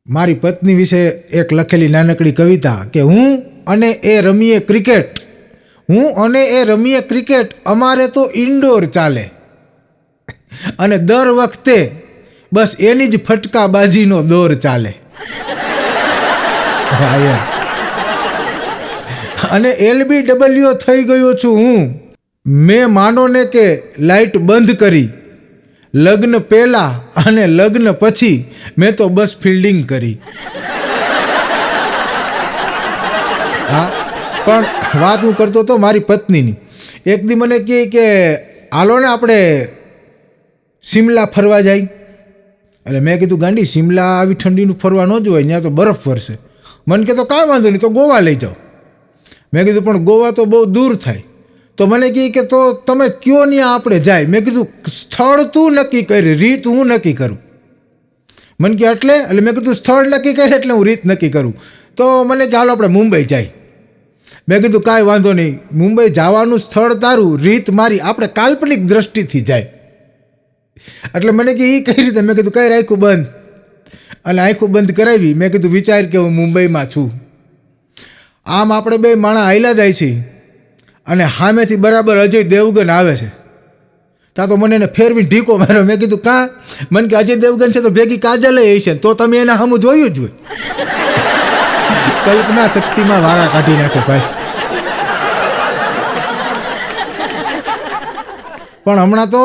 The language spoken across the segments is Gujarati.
મારી પત્ની વિશે એક લખેલી નાનકડી કવિતા કે હું અને એ રમીએ ક્રિકેટ, હું અને એ રમીએ ક્રિકેટ, અમારે તો ઇન્ડોર ચાલે અને દર વખતે બસ એની જ ફટકાબાજીનો દોર ચાલે. અને LBW થઈ ગયો છું હું. મેં માનો ને કે લાઇટ બંધ કરી, લગ્ન પહેલાં અને લગ્ન પછી મેં તો બસ ફિલ્ડિંગ કરી. હા, પણ વાત હું કરતો હતો મારી પત્નીની. એક દી મને કહે કે હાલો ને આપણે શિમલા ફરવા જાય. એટલે મેં કીધું ગાંડી, શિમલા આવી ઠંડીનું ફરવા ન જોવાય, ત્યાં તો બરફ વરસે. મને કહે તો કાંઈ વાંધો નહીં, તો ગોવા લઈ જાઓ. મેં કીધું પણ ગોવા તો બહુ દૂર થાય. તો મને કહે કે તો તમે કયો ત્યાં આપણે જાય. મેં કીધું સ્થળ તું નક્કી કરી, રીત હું નક્કી કરું. મને કહે એટલે મેં કીધું સ્થળ નક્કી કરે એટલે હું રીત નક્કી કરું. તો મને કે હાલો આપણે મુંબઈ જાય. મેં કીધું કાંઈ વાંધો નહીં, મુંબઈ જવાનું સ્થળ તારું, રીત મારી, આપણે કાલ્પનિક દ્રષ્ટિથી જાય. એટલે મને કે એ કઈ રીતે? મેં કીધું કઈ આંખું બંધ. અને આંખું બંધ કરાવી. મેં કીધું વિચાર કે હું મુંબઈમાં છું. આમ આપણે બે માણા હાલ્યા જાય છે અને સામેથી બરાબર અજય દેવગન આવે છે. ત્યાં તો મને એને ફેરવીને ઢીકો માર્યો. મેં કીધું કાં? મને કે અજય દેવગન છે તો ભેગી કાજલ છે, તો તમે એના સામું જોયું જ હોય. કલ્પના શક્તિમાં વારા કાઢી નાખે ભાઈ. પણ હમણાં તો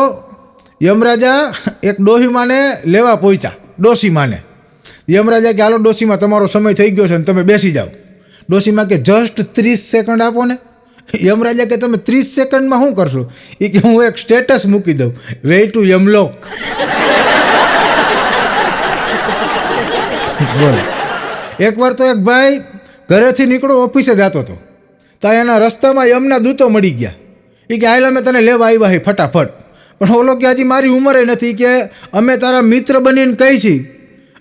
યમરાજા એક ડોહીમાને લેવા પહોંચ્યા. ડોશીમાને યમરાજા કે હાલો ડોશીમાં તમારો સમય થઈ ગયો છે ને તમે બેસી જાઓ. ડોશીમાં કે જસ્ટ 30 સેકન્ડ આપો ને. યમરાજા કે તમે 30 સેકન્ડમાં શું કરશો? એ કે હું એક સ્ટેટસ મૂકી દઉં, વે ટુ યમલોક. બોલો. એકવાર તો એક ભાઈ ઘરેથી નીકળો ઓફિસે જતો હતો, ત્યાં એના રસ્તામાં યમના દૂતો મળી ગયા. એ કે હાલ અમે તને લેવા આવ્યા હી ફટાફટ. પણ ઓલો કે હજી મારી ઉંમરે નથી, કે અમે તારા મિત્ર બનીને કહી છીએ,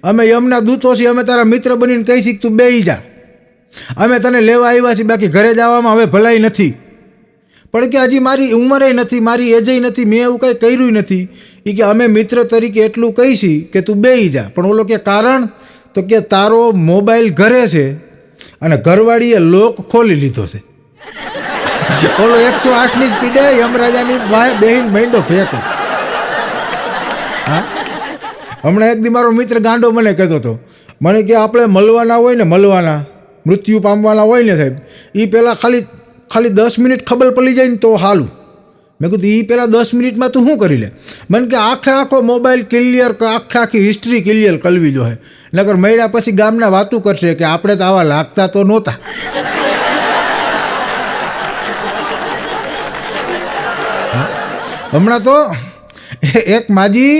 અમે યમના દૂતો છીએ, અમે તારા મિત્ર બનીને કહી છીએ તું બેસી જા, અમે તને લેવા આવ્યા છીએ, બાકી ઘરે જવામાં હવે ભલાઈ નથી. પણ કે હજી મારી ઉંમરે નથી, મારી એજય નથી, મેં એવું કંઈ કર્યું નથી. એ કે અમે મિત્ર તરીકે એટલું કહી છીએ કે તું બેસી જા. પણ ઓલો કે કારણ? તો કે તારો મોબાઈલ ઘરે છે અને ઘરવાળીએ લોક ખોલી લીધો છે. ઓલો 108ની સ્પીડે યમરાજાની બેહીન માંડો ફેંકો. હા, હમણાં એક દી મારો મિત્ર ગાંડો મને કહેતો હતો. મને કે આપણે મળવાના હોય ને, મળવાના મૃત્યુ પામવાના હોય ને સાહેબ, એ પહેલાં ખાલી 10 મિનિટ ખબર પડી જાય ને તો હાલું. મેં કીધું એ પહેલાં 10 મિનિટમાં તું શું કરી લે? મને કે આખો મોબાઈલ ક્લિયર, આખી હિસ્ટ્રી ક્લિયર કરવી જોઈએ, નકર મળ્યા પછી ગામના વાતું કરશે કે આપણે તો આવા લાગતા તો નહોતા. હમણાં તો એક માજી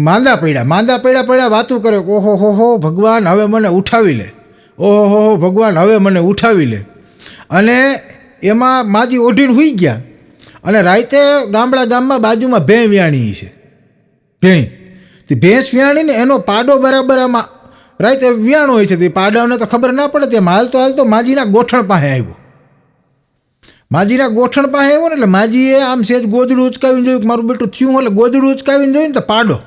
માંદા પડ્યા વાતું કરે, ઓહો હો ભગવાન હવે મને ઉઠાવી લે, ઓહો હો ભગવાન હવે મને ઉઠાવી લે. અને એમાં માજી ઓઢીને સૂઈ ગયા. અને રાતે ગામમાં બાજુમાં ભેં વ્યાણી છે. ભેંસ વ્યાણીને એનો પાડો બરાબર આમાં રાતે વ્યાણો હોય છે. તે પાડાને તો ખબર ના પડે. તેમ હાલતો માજીના ગોઠણ પાસે આવ્યો. માજીના ગોઠણ પાસે આવ્યો ને એટલે માજીએ આમ સેજ ગોદડું ઉચકાવીને જોયું કે મારું બેટું થયું. એટલે ગોદડું ઉચકાવીને જોયું ને તો પાડો.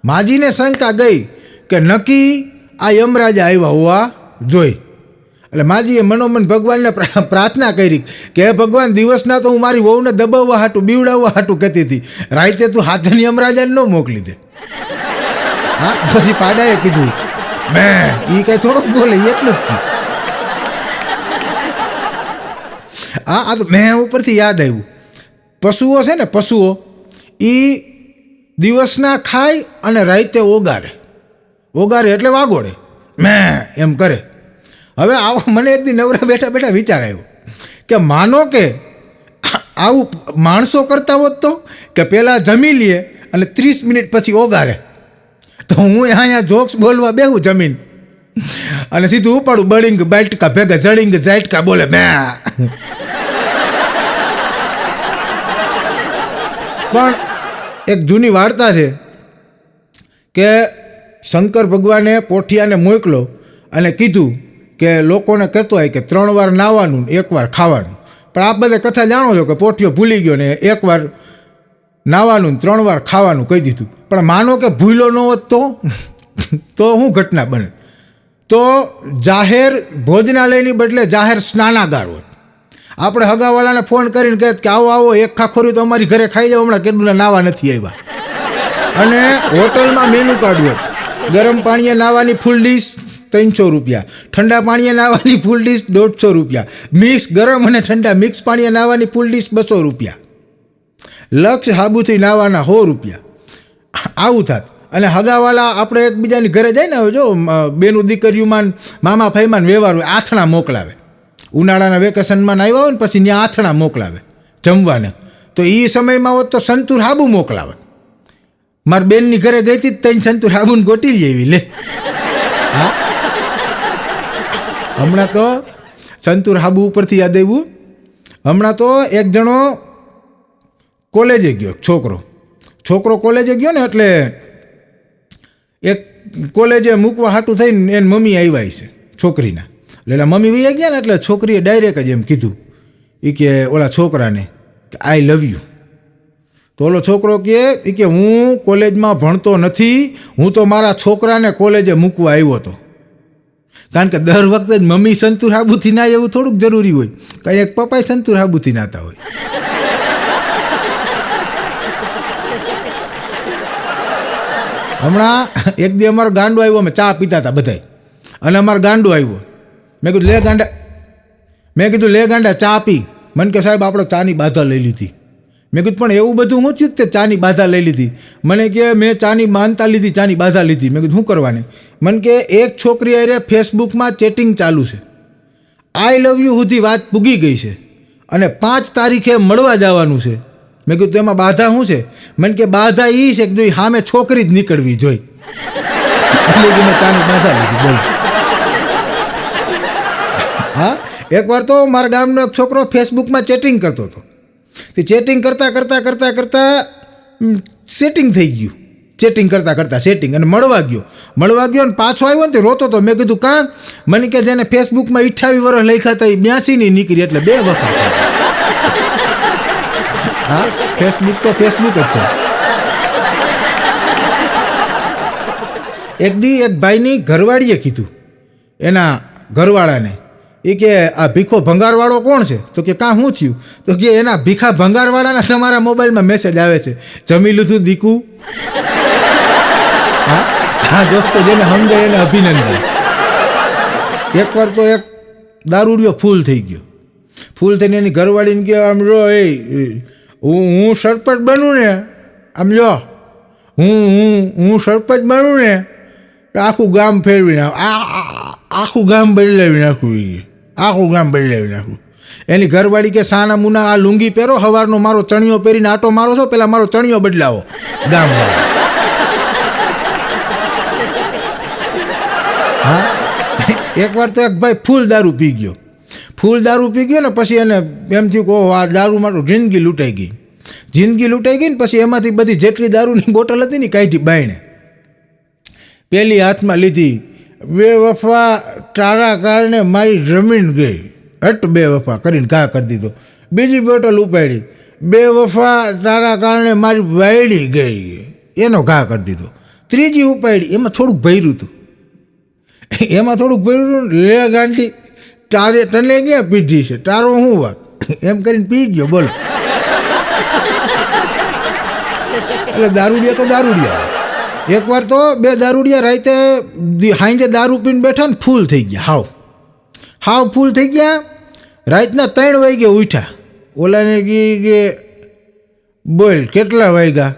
માજીને શંકા ગઈ કે નક્કી આ યમરાજા આવ્યા હોવા જોઈ. એટલે માજીએ મનોમન ભગવાનને પ્રાર્થના કરી કે હે ભગવાન, દિવસના તો હું મારી વહુને દબાવવા હાટું, બીવડાવવા હાટું કહેતી હતી, રાતે તું હાજર યમરાજાને ન મોકલી દે. હા, પછી પાડાએ કીધું મેં એ કંઈ થોડોક બોલે એટલું જ કીધું. આ તો મેં ઉપરથી યાદ આવ્યું, પશુઓ છે ને, પશુઓ એ દિવસના ખાય અને રાતે ઓગારે એટલે વાગોડે, મેં એમ કરે. હવે આવો મને એક દી નવરા બેઠા વિચાર આવ્યો કે માનો કે આવું માણસો કરતા હોત તો, કે પહેલાં જમી લે અને 30 મિનિટ પછી ઓગારે, તો હું અહીંયા જોક્સ બોલવા બેહું જમીન અને સીધું ઉપાડું બળિંગ બાટકા ભેગા જડિંગ જાટકા બોલે મેં. પણ એક જૂની વાર્તા છે કે શંકર ભગવાને પોઠિયાને મોકલો અને કીધું કે લોકોને કહેતો હોય કે 3 વાર નાહવાનું, 1 વાર ખાવાનું. પણ આપ બધા કથા જાણો છો કે પોઠિયો ભૂલી ગયો ને 1 વાર નાહવાનું, 3 વાર ખાવાનું કહી દીધું. પણ માનો કે ભૂલો ન હોત તો શું ઘટના બને? તો જાહેર ભોજનાલયની બદલે જાહેર સ્નાનાગાર હોત. આપણે હગાવાલાને ફોન કરીને કહે કે આવો આવો એક ખાખોરી તો અમારી ઘરે ખાઈ જાવ, હમણાં કેટલું નાવા નથી આવ્યા. અને હોટલમાં મેનુ કાર્ડ હોત. ગરમ પાણીએ નાવાની ફૂલ ડીશ 300 રૂપિયા, ઠંડા પાણીએ નાવાની ફૂલ ડીશ 150 રૂપિયા, મિક્સ ગરમ અને ઠંડા મિક્સ પાણીએ નાવાની ફૂલ ડીશ 200 રૂપિયા, લક્ષ સાબુથી નાવાના 100 રૂપિયા. આવું થાત. અને હગાવાલા આપણે એકબીજાની ઘરે જાય ને, હવે જો બેનું દીકરીઓમાં મામા ફાઈમાં વ્યવહાર હોય, આથણા મોકલાવે. ઉનાળાના વેકેશનમાં આવ્યા હોય ને પછી ત્યાં આથણા મોકલાવે જમવાને. તો એ સમયમાં હોત તો સંતૂર સાબુ મોકલાવે. મારી બેનની ઘરે ગઈ હતી તઈને સંતૂર સાબુને ગોટી લઈ આવી લે. હા, હમણાં તો સંતૂર સાબુ ઉપરથી યાદ આવ્યું, હમણાં તો એક જણો કોલેજે ગયો, છોકરો કોલેજે ગયો ને, એટલે એક કોલેજે મૂકવા હાટું થઈને એને મમ્મી આવ્યા છે છોકરીના. એટલે મમ્મી વૈયા ગયા ને, એટલે છોકરીએ ડાયરેક્ટ જ એમ કીધું એ કે ઓલા છોકરાને કે આઈ લવ યુ. તો ઓલો છોકરો કે હું કોલેજમાં ભણતો નથી, હું તો મારા છોકરાને કોલેજે મૂકવા આવ્યો હતો. કારણ કે દર વખતે જ મમ્મી સંતૂર સાબુથી ના એવું થોડુંક જરૂરી હોય, કંઈ એક પપ્પાએ સંતૂર સાબુથી નાતા હોય. હમણાં એક દી અમારો ગાંડો આવ્યો, અમે ચા પીતા હતા બધાય, અને અમારો ગાંડો આવ્યો. મેં કીધું લે ગાંડા ચા પી. મને કે સાહેબ આપણે ચાની બાધા લઈ લીધી. મેં કીધું પણ એવું બધું હું થયું તે ચાની બાધા લઈ લીધી? મને કે મેં ચાની માનતા લીધી, ચાની બાધા લીધી. મેં કીધું શું કરવાની? મને કે એક છોકરી અરે ફેસબુકમાં ચેટિંગ ચાલુ છે, આઈ લવ યુ સુધી વાત પૂગી ગઈ છે, અને 5 તારીખે મળવા જવાનું છે. મેં કીધું એમાં બાધા શું છે? મને કે બાધા એ છે કે સામે છોકરી જ નીકળવી જોઈ. એટલે કે મેં ચાની બાધા લીધી. બોલ. હા, એકવાર તો મારા ગામનો એક છોકરો ફેસબુકમાં ચેટિંગ કરતો હતો. તે ચેટિંગ કરતાં સેટિંગ થઈ ગયું. ચેટિંગ કરતાં સેટિંગ, અને મળવા ગયો ને પાછો આવ્યો ને તે રોતો હતો. મેં કીધું કાં? મને કે જેને ફેસબુકમાં 28 વર્ષ લખ્યા હતા એ 82 નીકળી, એટલે 2 વખત. હા, ફેસબુક તો ફેસબુક જ છે. એક દી એક ભાઈની ઘરવાળીએ કીધું એના ઘરવાળાને, એ કે આ ભીખો ભંગારવાળો કોણ છે? તો કે કાં શું થયું? તો કે એના ભીખા ભંગારવાળાના તમારા મોબાઈલમાં મેસેજ આવે છે, જમી લીધું દીકુ. હા દોસ્તો, જેને સમજાય એને અભિનંદન. એકવાર તો એક દારૂડિયો ફૂલ થઈ ગયો. ફૂલ થઈને એની ઘરવાળીને કહે, આમ જો એ હું સરપંચ બનું ને, આમ જો હું સરપંચ બનું ને આખું ગામ ફેરવી નાખું, આખું ગામ બદલાવી નાખું. એની ઘરવાળી કે સાના મુના આ લુંગી પહેરો, સવારનો મારો ચણિયો પહેરીને આટો મારો છો, પહેલાં મારો ચણિયો બદલાવો ગામમાં. હા, એકવાર તો એક ભાઈ ફૂલ દારૂ પી ગયો ને પછી એને એમ થયું કે ઓહ આ દારૂ મારું જિંદગી લૂંટાઈ ગઈ ને પછી એમાંથી બધી જેટલી દારૂની બોટલ હતી ને કાઢી બાયણે. પહેલી હાથમાં લીધી, બેવફા તારા કારણે મારી જમીન ગઈ, હટ બેવફા કરીને ઘા કરી દીધો. બીજી બોટલ ઉપાડી, બેવફા તારા કારણે મારી વાયડી ગઈ, એનો ઘા કરી દીધો. ત્રીજી ઉપાડી, એમાં થોડુંક ભર્યું હતું, લે ગાંડી તારે તને ક્યાં પીધી છે, તારો શું વાત, એમ કરીને પી ગયો. બોલો. એટલે દારૂડિયા તો દારૂડિયા. એકવાર તો 2 દારૂડિયા રાતે હાંજે દારૂ પીને બેઠા ને ફૂલ થઈ ગયા, હાવ ફૂલ થઈ ગયા. રાતના 3 વાગે ઉઠ્યા. ઓલાને કે બોલ કેટલા વાગ્યા?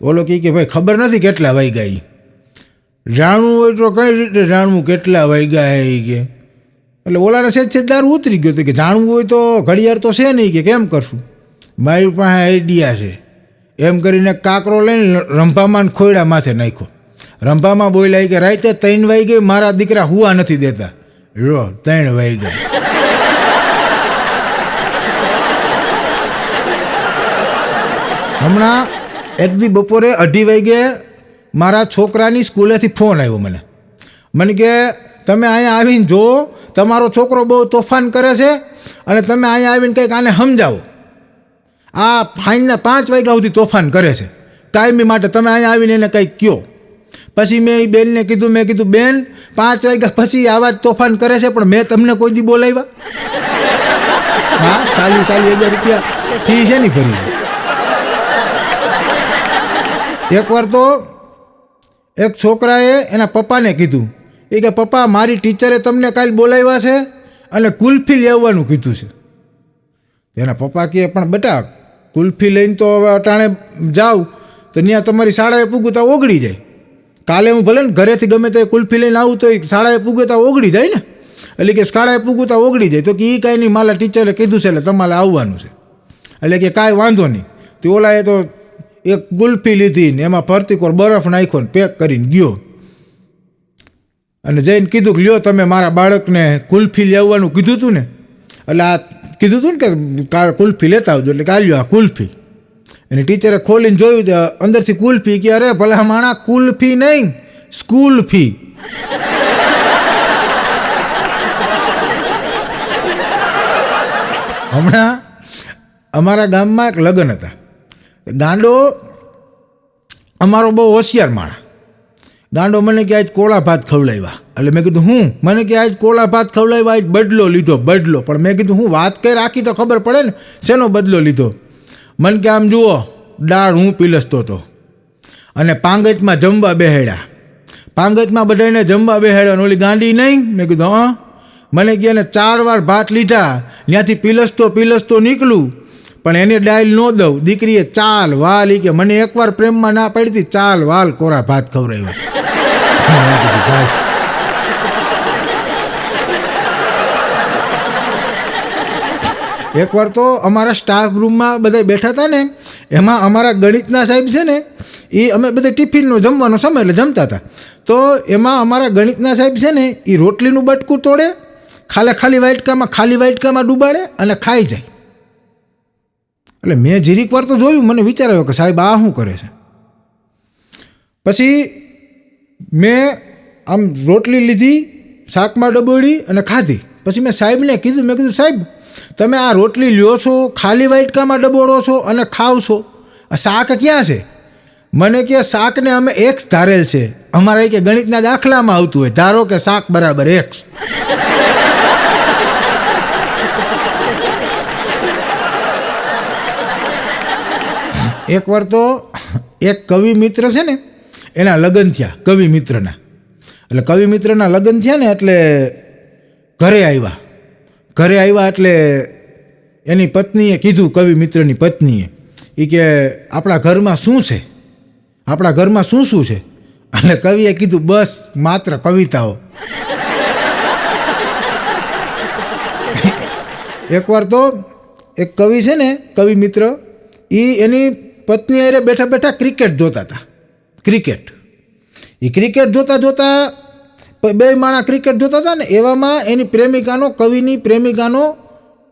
ઓલો કે ભાઈ ખબર નથી કેટલા વાગ્યા. એ જાણવું હોય તો કઈ રીતે જાણવું કેટલા વાગ્યા એ કે? એટલે ઓલાને છે દારૂ ઉતરી ગયો કે જાણવું હોય તો ઘડિયાળ તો છે નહીં, કે કેમ કરશું? મારી પાસે આઈડિયા છે, એમ કરીને કાકરો લઈને રંભામાં ખોયડા માથે નાખ્યો. રંભામાં બોલ્યા કે રાતે 3 વાગે મારા દીકરા હુવા નથી દેતા. રો 3 વાગ્યા. હમણાં એક દી બપોરે 2:30 વાગે મારા છોકરાની સ્કૂલેથી ફોન આવ્યો મને કે તમે અહીંયા આવીને જુઓ, તમારો છોકરો બહુ તોફાન કરે છે અને તમે અહીંયા આવીને કંઈક આને સમજાવો. આ ફાઇનના 5 વાગ્યા સુધી તોફાન કરે છે, કાયમી માટે તમે અહીંયા આવીને એને કંઈક કહો. પછી મેં એ બેનને કીધું, મેં કીધું બેન 5 વાગ્યા પછી આવા જ તોફાન કરે છે, પણ મેં તમને કોઈ દી બોલાવ્યા? હા, 40,000 રૂપિયા ફી છે ને ભરી. એકવાર તો એક છોકરાએ એના પપ્પાને કીધું, એ કે પપ્પા મારી ટીચરે તમને કાલે બોલાવ્યા છે અને કુલ્ફી લેવાનું કીધું છે. એના પપ્પા કહે પણ બેટા કુલ્ફી લઈને તો હવે અટાણે જાઉં તો ત્યાં તમારી શાળાએ પૂગું તો ઓગળી જાય. કાલે હું ભલે ને ઘરેથી ગમે તે કુલ્ફી લઈને આવું તો એ શાળાએ પૂગે તો ઓગળી જાય ને. એટલે કે શાળાએ પૂગું તો ઓગળી જાય. તો કે એ કાંઈ નહીં, મારા ટીચરે કીધું છે એટલે તમારે આવવાનું છે. એટલે કે કાંઈ વાંધો નહીં. તો ઓલાએ તો એક કુલ્ફી લીધી ને એમાં ફરતી કોર બરફ નાખ્યો ને પેક કરીને ગયો અને જઈને કીધું કે લ્યો તમે મારા બાળકને કુલ્ફી લેવાનું કીધું હતું ને, એટલે આ કીધું હતું ને કે કુલ્ફી લેતા આવજો, એટલે કે આ લ્યો આ કુલ્ફી. એની ટીચરે ખોલીને જોયું અંદરથી કુલ્ફી. કે અરે ભલા માણા કુલ્ફી નહીં, સ્કૂલ ફી. હમણાં અમારા ગામમાં એક લગ્ન હતા. ગાંડો અમારો બહુ હોશિયાર માણા. ગાંડો મને કે આજ કોળા ભાત ખવડાવ્યા. એટલે મેં કીધું હું? મને કે આજ કોળા ભાત ખવડાવ્યા, આજ બદલો લીધો બદલો. પણ મેં કીધું હું વાત કઈ રાખી તો ખબર પડે ને શેનો બદલો લીધો. મને કે આમ જુઓ દાળ હું પીલસતો હતો અને પાંગતમાં જમવા બેહાડ્યા. પાંગતમાં બધાને જમવા બેહાડ્યા. ઓલી ગાંડી નહીં? મેં કીધું હા. મને કે એને 4 વાર ભાત લીધા, ત્યાંથી પીલસતો નીકળું પણ એને ડાયલ ન દઉં. દીકરીએ 4 વાલ. કે મને એકવાર પ્રેમમાં ના પાડી હતી, 4 વાલ કોરા ભાત ખવડાવ્યા. એકવાર તો અમારા સ્ટાફ રૂમમાં બધા બેઠા હતા ને, એમાં અમારા ગણિતના સાહેબ છે ને, એ અમે બધા ટિફિનનો જમવાનો સમય એટલે જમતા હતા. તો એમાં અમારા ગણિતના સાહેબ છે ને, એ રોટલીનું બટકું તોડે, ખાલી વાટકામાં ડૂબાડે અને ખાઈ જાય. એટલે મેં જીરીક વાર તો જોયું, મને વિચાર આવ્યો કે સાહેબ આ શું કરે છે. પછી મેં આમ રોટલી લીધી, શાકમાં ડબોડી અને ખાધી. પછી મેં સાહેબને કીધું, મેં કીધું સાહેબ તમે આ રોટલી લ્યો છો, ખાલી વાટકામાં ડબોડો છો અને ખાવ છો, આ શાક ક્યાં છે? મને કે શાકને અમે X ધારેલ છે. અમારા કે ગણિતના દાખલામાં આવતું હોય, ધારો કે શાક બરાબર X. એકવાર તો એક કવિ મિત્ર છે ને, એના લગ્ન થયા કવિ મિત્રના. એટલે કવિ મિત્રના લગ્ન થયા ને એટલે ઘરે આવ્યા એટલે એની પત્નીએ કીધું, કવિ મિત્રની પત્નીએ, એ કે આપણા ઘરમાં શું છે, આપણા ઘરમાં શું છે? એટલે કવિએ કીધું બસ માત્ર કવિતાઓ. એકવાર તો એક કવિ છે ને, કવિ મિત્ર, એ એની પત્ની હારે બેઠા બેઠા ક્રિકેટ જોતા હતા. ક્રિકેટ જોતા બે માણા ક્રિકેટ જોતા હતા ને, એવામાં એની કવિની પ્રેમિકાનો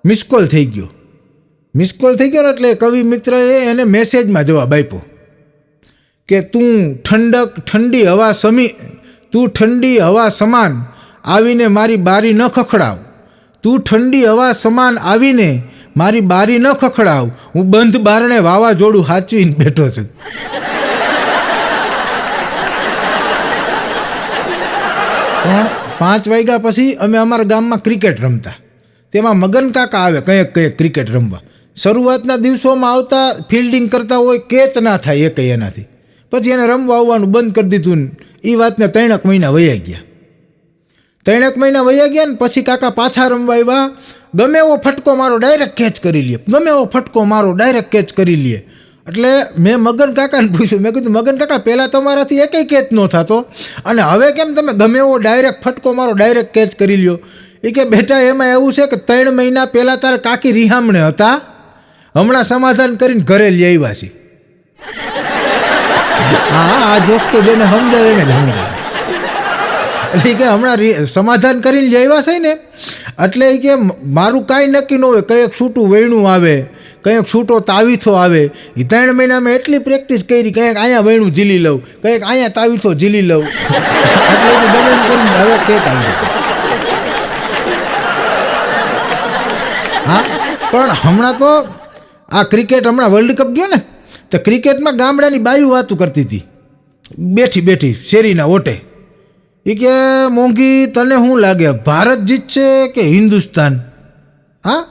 મિસકોલ થઈ ગયો. ને એટલે કવિ મિત્રએ એને મેસેજમાં જવાબ આપ્યો કે તું ઠંડી હવા સમાન આવીને મારી બારી ન ખખડાવ. તું ઠંડી હવા સમાન આવીને મારી બારી ન ખખડાવ. હું બંધ બારણે વાવાઝોડું હાચવીને બેઠો છું. પણ 5 વાગ્યા પછી અમે અમારા ગામમાં ક્રિકેટ રમતા. તેમાં મગન કાકા આવે કંઈક ક્રિકેટ રમવા. શરૂઆતના દિવસોમાં આવતા, ફિલ્ડિંગ કરતા હોય, કેચ ના થાય એક એનાથી. પછી એને રમવા આવવાનું બંધ કરી દીધું. એ વાતને 3 મહિના વયા ગયા ને પછી કાકા પાછા રમવા આવ્યા. ગમે એવો ફટકો મારો ડાયરેક્ટ કેચ કરી લે. એટલે મેં મગન કાકાને પૂછ્યું, મેં કીધું મગન કાકા પહેલાં તમારાથી એકેય કેચ ન થતો અને હવે કેમ તમે ગમે એવો ડાયરેક્ટ ફટકો મારો ડાયરેક્ટ કેચ કરી લ્યો? એ કે બેટા એમાં એવું છે કે 3 મહિના પહેલાં તારા કાકી રિહામણે હતા, હમણાં સમાધાન કરીને ઘરે લઈ આવ્યા છે. હા, આ જોક તો જેને સમજાય એને જ સમજાય. એટલે કે હમણાં સમાધાન કરીને લઈ આવ્યા છે ને, એટલે એ કે મારું કાંઈ નક્કી ન હોય, કંઈક છૂટું વહેણું આવે, કંઈક છૂટો તાવીથો આવે. એ 3 મહિનામાં એટલી પ્રેક્ટિસ કરી, કંઈક અહીંયા વહેણું ઝીલી લઉં, કંઈક અહીંયા તાવીથો ઝીલી લઉં. એટલે ગમે એમ કરીને હવે કેચ આવી જતો. હા, પણ હમણાં તો આ ક્રિકેટ, હમણાં વર્લ્ડ કપ ગયો ને, તો ક્રિકેટમાં ગામડાની બાયું વાતું કરતી હતી બેઠી બેઠી શેરીના ઓટે. એ કે મોંઘી તને શું લાગે ભારત જીતશે કે હિન્દુસ્તાન? હા,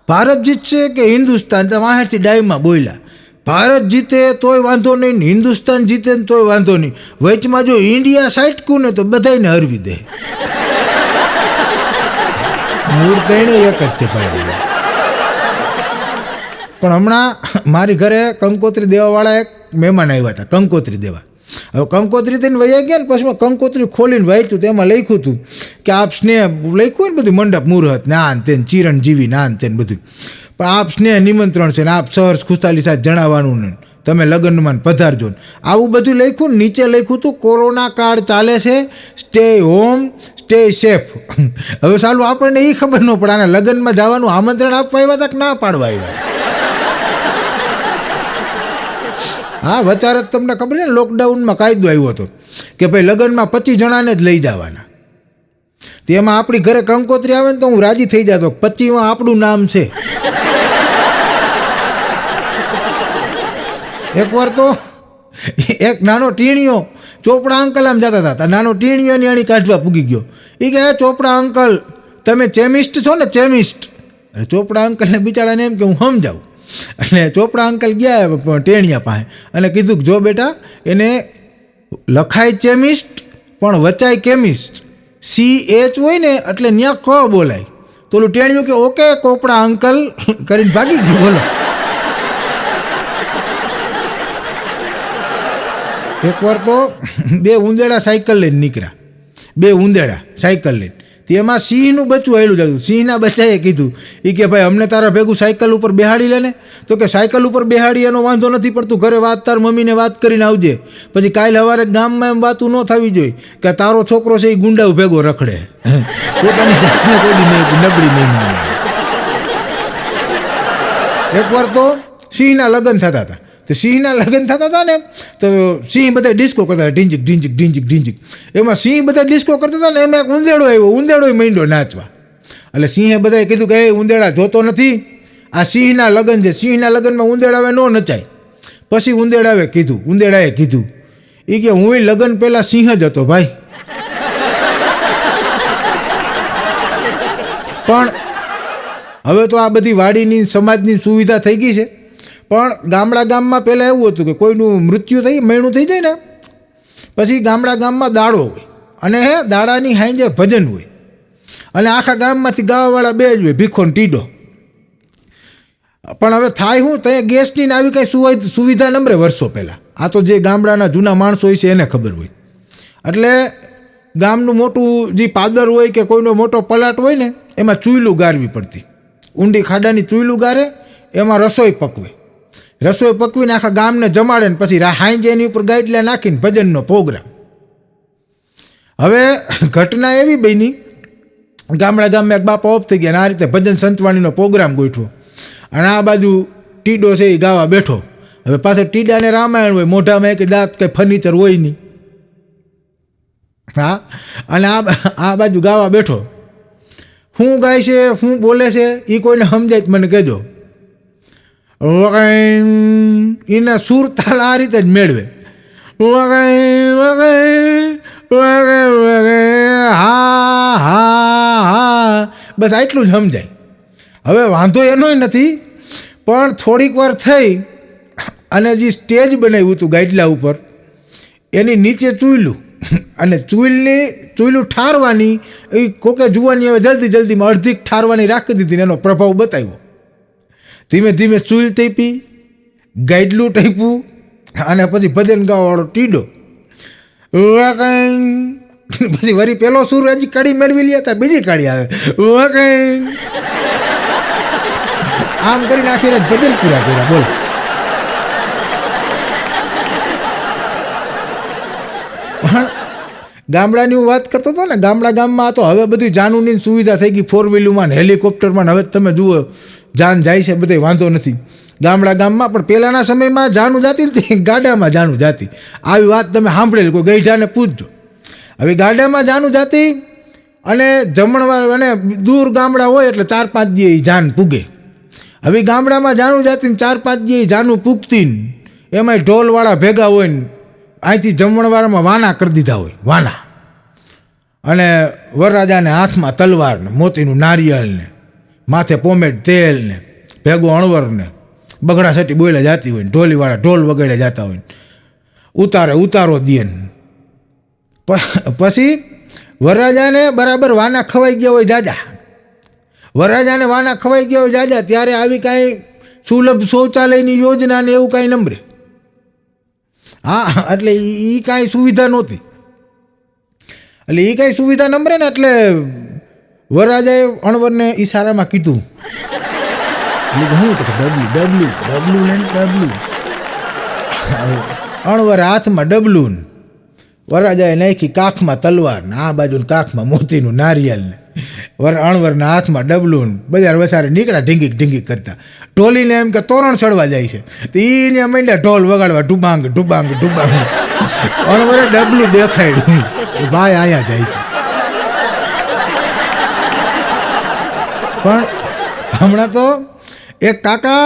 ભારત જીતશે કે હિન્દુસ્તાન? તો વાહેથી ડાયમાં બોલ્યા, ભારત જીતે તોય વાંધો નહીં ને હિન્દુસ્તાન જીતે ને તોય વાંધો નહીં, વચમાં જો ઇન્ડિયા સાઈટકું ને તો બધાને હરવી દે. મૂળ તેણે એક જ છે ભાઈ. પણ હમણાં મારી ઘરે કંકોત્રી દેવાવાળા એક મહેમાન આવ્યા હતા, કંકોત્રી દેવા. હવે કંકોત્રી થઈને વહી ગયા ને પછી મેં કંકોત્રી ખોલીને વાંચ્યું, તેમાં લખ્યું હતું કે આપ સ્નેહ લખ્યું ને બધું, મંડપ મુહૂર્ત ને આ તેને ચિરંજીવી ના તેને બધું. પણ આપ સ્નેહ નિમંત્રણ છે ને આપ સહર્ષ ખુશાલી સાથે જણાવવાનું ને તમે લગ્નમાં પધારજો ને આવું બધું લખ્યું. નીચે લખ્યું હતું કોરોના કાળ ચાલે છે, સ્ટે હોમ સ્ટે સેફ. હવે સાલું આપણને એ ખબર ન પડે આના લગ્નમાં જવાનું આમંત્રણ આપવા આવ્યા હતા કે ના પાડવા આવ્યા હતા. હા, વચારે તમને ખબર છે ને લોકડાઉનમાં કાયદો આવ્યો હતો કે ભાઈ લગ્નમાં 25 જણાને જ લઈ જવાના. તેમાં આપણી ઘરે કંકોત્રી આવે ને તો હું રાજી થઈ જતો, 25માં આપણું નામ છે. એકવાર તો એક નાનો ટીણીયો ચોપડા અંકલ આમ જતા હતા, નાનો ટીણીયો નિયાણી કાઢવા પૂગી ગયો. એ કહે ચોપડા અંકલ તમે ચેમિસ્ટ છો ને ચેમિસ્ટ? અરે ચોપડા અંકલને બિચારાને એમ કે હું સમજાવું. એટલે ચોપડા અંકલ ગયા ટેણિયા પાસે અને કીધું કે જો બેટા એને લખાય ચેમિસ્ટ પણ વચાય કેમિસ્ટ, CH હોય ને એટલે ન્યા ક બોલાય. તો ઓલું ટેણિયું કે ઓકે ચોપડા અંકલ કરીને ભાગી ગયું. બોલો, એકવાર તો 2 ઉંદેડા સાયકલ લઈને નીકળ્યા, 2 ઉંદેડા સાયકલ લઈને. તેમાં સિંહનું બચ્ચું આવેલું જતું. સિંહના બચ્ચાએ કીધું એ કે ભાઈ અમને તારા ભેગું સાયકલ ઉપર બેહાડી લે ને. તો કે સાયકલ ઉપર બેહાડી એનો વાંધો નથી, પણ તું ઘરે વાત તાર મમ્મીને વાત કરીને આવજે, પછી કાલે સવારે ગામમાં એમ વાતું ન થવી જોઈએ કે તારો છોકરો છે એ ગુંડાઓ ભેગો રખડે. પોતાની જાતને કોઈ નબળી નહીં માને. એકવાર તો સિંહના લગ્ન થતા હતા. તો સિંહના લગ્ન થતા હતા ને તો સિંહ બધા ડિસ્કો કરતા હતા, ઢીંચક ઢીંચક ઢીંચક ઢીંચક. એમાં સિંહ બધા ડિસ્કો કરતા હતા ને એમાં એક ઉંદેડો આવ્યો, ઉંદેડો માંડ્યો નાચવા. એટલે સિંહે બધાએ કીધું કે એ ઉંદેડા જોતો નથી, આ સિંહના લગ્ન છે, સિંહના લગ્નમાં ઉંદેડાવે ન નચાય. પછી ઉંદેડાએ કીધું એ કે હું લગ્ન પહેલાં સિંહ જ હતો ભાઈ. પણ હવે તો આ બધી વાડીની સમાજની સુવિધા થઈ ગઈ છે. પણ ગામમાં પહેલાં એવું હતું કે કોઈનું મૃત્યુ મૈણું થઈ જાય ને પછી ગામમાં દાડો હોય અને દાડાની હાંજે ભજન હોય અને આખા ગામમાંથી ગાવાવાળા 2 જ હોય, ભીખો ને ટીડો. પણ હવે થાય શું, ત્યાં ગેસની ને આવી કંઈ સુવિધા નંબરે વર્ષો પહેલાં. આ તો જે ગામડાના જૂના માણસો હોય છે એને ખબર હોય. એટલે ગામનું મોટું જે પાદર હોય કે કોઈનો મોટો પલાટ હોય ને એમાં ચૂયલું ગારવી પડતી. ઊંડી ખાડાની ચૂયલું ગારે, એમાં રસોઈ પકવે. રસોઈ પકવીને આખા ગામને જમાડે ને પછી હાંજે એની ઉપર ગાઈડલા નાખીને ભજનનો પ્રોગ્રામ. હવે ઘટના એવી બની, ગામમાં એક બાપા ઓફ થઈ ગયા અને આ રીતે ભજન સંતવાણીનો પ્રોગ્રામ ગોઠવો અને આ બાજુ ટીડો છે એ ગાવા બેઠો. હવે પાછળ ટીડાને રામાયણ હોય, મોઢામાં એક દાંત કંઈ ફર્નિચર હોય નહીં. હા, અને આ બાજુ ગાવા બેઠો. શું ગાય છે, શું બોલે છે એ કોઈને સમજાય મને કહેજો. એના સુર તાલ આ રીતે જ મેળવે, હા હા હા, બસ આટલું જ સમજાય. હવે વાંધો એનોય નથી, પણ થોડીક વાર થઈ અને જે સ્ટેજ બનાવ્યું હતું ગાઈડલા ઉપર એની નીચે ચૂયલું અને ચૂયલું ઠારવાની એ કોકે જોવાની હવે જલ્દીમાં અડધી ઠારવાની રાખી દીધી, એનો પ્રભાવ બતાવ્યો. ધીમે ધીમે ચૂલ ટેપી, ગાઈડલું ટેપ્યું અને પછી ભજન ગાવાવાળો ટીડો. પછી વળી પેલો સુર હજી કડી મેળવી લે હતા, બીજી કડી આવે, આમ કરીને આખી રાત ભજન પૂરા કર્યા. બોલો, પણ ગામડાની હું વાત કરતો હતો ને, ગામમાં તો હવે બધી જાનૂની સુવિધા થઈ ગઈ, 4 વ્હીલમાં ને હેલિકોપ્ટરમાં. હવે તમે જુઓ જાન જાય છે બધે, વાંધો નથી ગામમાં. પણ પહેલાંના સમયમાં જાનું જાતી ને ગાડામાં જાનું જાતી. આવી વાત તમે સાંભળેલી, કોઈ ગઈઢાને પૂછજો. હવે ગાડામાં જાનું જાતી અને જમણવાર અને દૂર ગામડા હોય એટલે 4-5 દી જાન પૂગે. હવે ગામડામાં જાનું જાતી ને 4-5 દી જાનું પૂગતી ને એમાંય ઢોલવાળા ભેગા હોય ને અહીંથી જમણવારમાં વાના કરી દીધા હોય, વાના. અને વરરાજાને હાથમાં તલવાર ને મોતીનું નારિયેળ ને માથે પોમેડ તેલ ને ભેગો અણવર ને બગડા સટી બોલે જતી હોય ને ઢોલીવાળા ઢોલ વગાડે જતા હોય ને ઉતારો દે ને પછી વરરાજાને બરાબર વાના ખવાઈ ગયા હોય જાજા, વરરાજાને વાના ખવાઈ ગયા હોય જાજા, ત્યારે આવી કાંઈ સુલભ શૌચાલયની યોજના ને એવું કાંઈ નંબરે. હા, એટલે એ કાંઈ સુવિધા નહોતી. એટલે એ કાંઈ સુવિધા નંબરે ને એટલે વરરાજાએ અણવરને ઈશારામાં કીધું. હું તો ડબલું લે ને ડબલું. અણવર હાથમાં ડબલું ને વરરાજાએ નાખી કાખમાં તલવાર ને આ બાજુ કાખમાં મોતીનું નારિયેલ ને અણવરના હાથમાં ડબલું ને બજાર વસારે નીકળ્યા ઢીંગીક કરતા. ઢોલીને એમ કે તોરણ ચડવા જાય છે તો એને માંડ્યા ઢોલ વગાડવા ઢુબાંગ. અણવરે ડબલું દેખાડ્યું, ભાઈ અહીંયા જાય છે. પણ હમણાં તો એક કાકા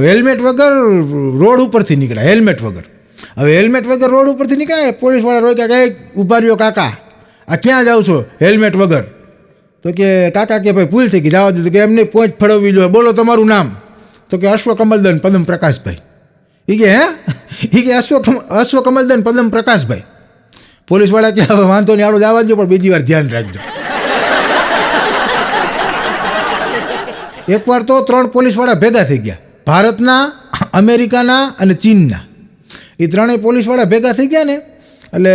હેલ્મેટ વગર રોડ ઉપરથી નીકળ્યા, હેલ્મેટ વગર. હવે હેલ્મેટ વગર રોડ ઉપરથી નીકળ્યા, પોલીસવાળા રોક્યા કે ઊભા રહ્યો કાકા, આ ક્યાં જાવ છો હેલ્મેટ વગર? તો કે કાકા કે ભાઈ ભૂલ થઈ ગઈ, જવા દીધું. કે એમને પહોંચ ફળવવી જોઈએ, બોલો તમારું નામ? તો કે અશ્વકમલદન પદમ પ્રકાશભાઈ. એ કે અશ્વકમલદન પદમ પ્રકાશભાઈ. પોલીસવાળા કે હવે વાંધો નહીં, આડો જવા દો પણ બીજી વાર ધ્યાન રાખજો. એકવાર તો 3 પોલીસવાળા ભેગા થઈ ગયા, ભારતના, અમેરિકાના અને ચીનના. એ 3 પોલીસવાળા ભેગા થઈ ગયા ને એટલે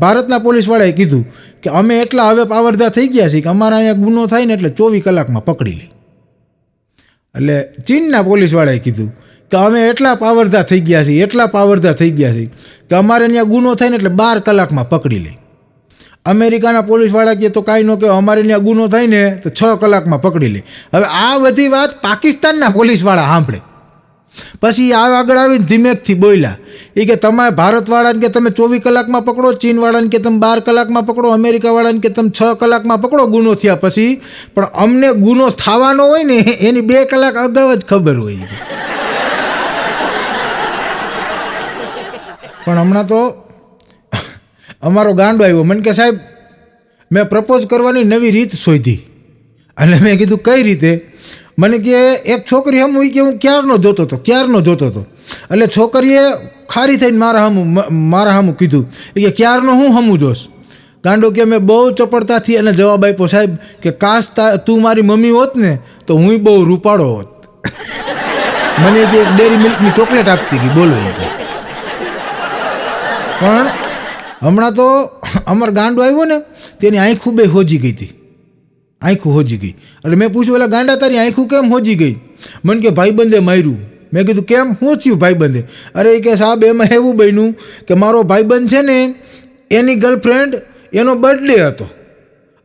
ભારતના પોલીસવાળાએ કીધું કે અમે એટલા હવે પાવરધા થઈ ગયા છીએ કે અમારા અહીંયા ગુનો થાય ને એટલે 24 કલાકમાં પકડી લે. એટલે ચીનના પોલીસવાળાએ કીધું કે અમે એટલા પાવરધા થઈ ગયા છીએ કે અમારે અહીંયા ગુનો થાય ને એટલે 12 કલાકમાં પકડી લે. અમેરિકાના પોલીસવાળા કહે તો કાંઈ ન કહે, અમારે ત્યાં ગુનો થાય ને તો 6 કલાકમાં પકડી લે. હવે આ બધી વાત પાકિસ્તાનના પોલીસવાળા સાંભળે. પછી આગળ આવીને ધીમેકથી બોલ્યા. એ કે તમારે ભારતવાળાને કે તમે 24 કલાકમાં પકડો, ચીનવાળાને કે તમે 12 કલાકમાં પકડો, અમેરિકાવાળાને કે તમે 6 કલાકમાં પકડો ગુનો થયા પછી, પણ અમને ગુનો થવાનો હોય ને એની 2 કલાક અગાઉ જ ખબર હોય. પણ હમણાં તો અમારો ગાંડો આવ્યો, મને કે સાહેબ મેં પ્રપોઝ કરવાની નવી રીત શોધી. એટલે મેં કીધું કઈ રીતે? મને કે એક છોકરી હમ કે હું ક્યારનો જોતો હતો. એટલે છોકરીએ ખારી થઈને મારા હામું કીધું કે ક્યારનો હું હમું જોશ? ગાંડો કે મેં બહુ ચપળતાથી એને જવાબ આપ્યો, સાહેબ કે કાશ તું મારી મમ્મી હોત ને તો હું બહુ રૂપાળો હોત. મને કે એક ડેરી મિલ્કની ચોકલેટ આપતી ગઈ, બોલો. એ પણ હમણાં તો અમાર ગાંડો આવ્યો ને તેની આંખું બે હોજી ગઈ હતી, એટલે મેં પૂછ્યું એટલે ગાંડા તારી આંખું કેમ હોજી ગઈ? મને કે ભાઈબંધે માર્યું. મેં કીધું કેમ, શું થયું ભાઈબંધે? અરે એ કે સાહેબ એમાં એવું બન્યું કે મારો ભાઈબંધ છે ને એની ગર્લફ્રેન્ડ એનો બર્થડે હતો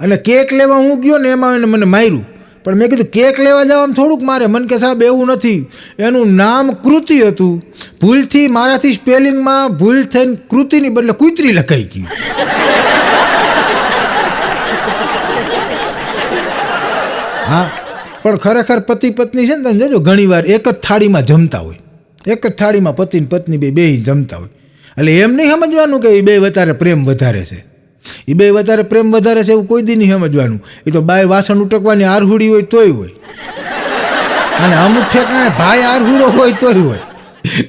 અને કેક લેવા હું ગયો ને એમાં એને મને માર્યું. પણ મેં કીધું કેક લેવા જવામાં થોડુંક મારે. મને કે સાહેબ એવું નથી, એનું નામ કૃતિ હતું, ભૂલથી મારાથી સ્પેલિંગમાં ભૂલ થઈને કૃતિની બદલે કુતરી લખાઈ ગયું. હા, પણ ખરેખર પતિ પત્ની છે ને, તમે જોજો ઘણીવાર એક જ થાળીમાં જમતા હોય, એક જ થાળીમાં પતિ ને પત્ની બે જમતા હોય. એટલે એમ નહીં સમજવાનું કે એ બે વધારે પ્રેમ વધારે છે, એવું કોઈ દી નહીં સમજવાનું. એ તો બાય વાસણ ઉટકવાની આરહુડી હોય તોય હોય, અને અમુક ઠેકાણે ભાઈ આરહુડો હોય તોય હોય,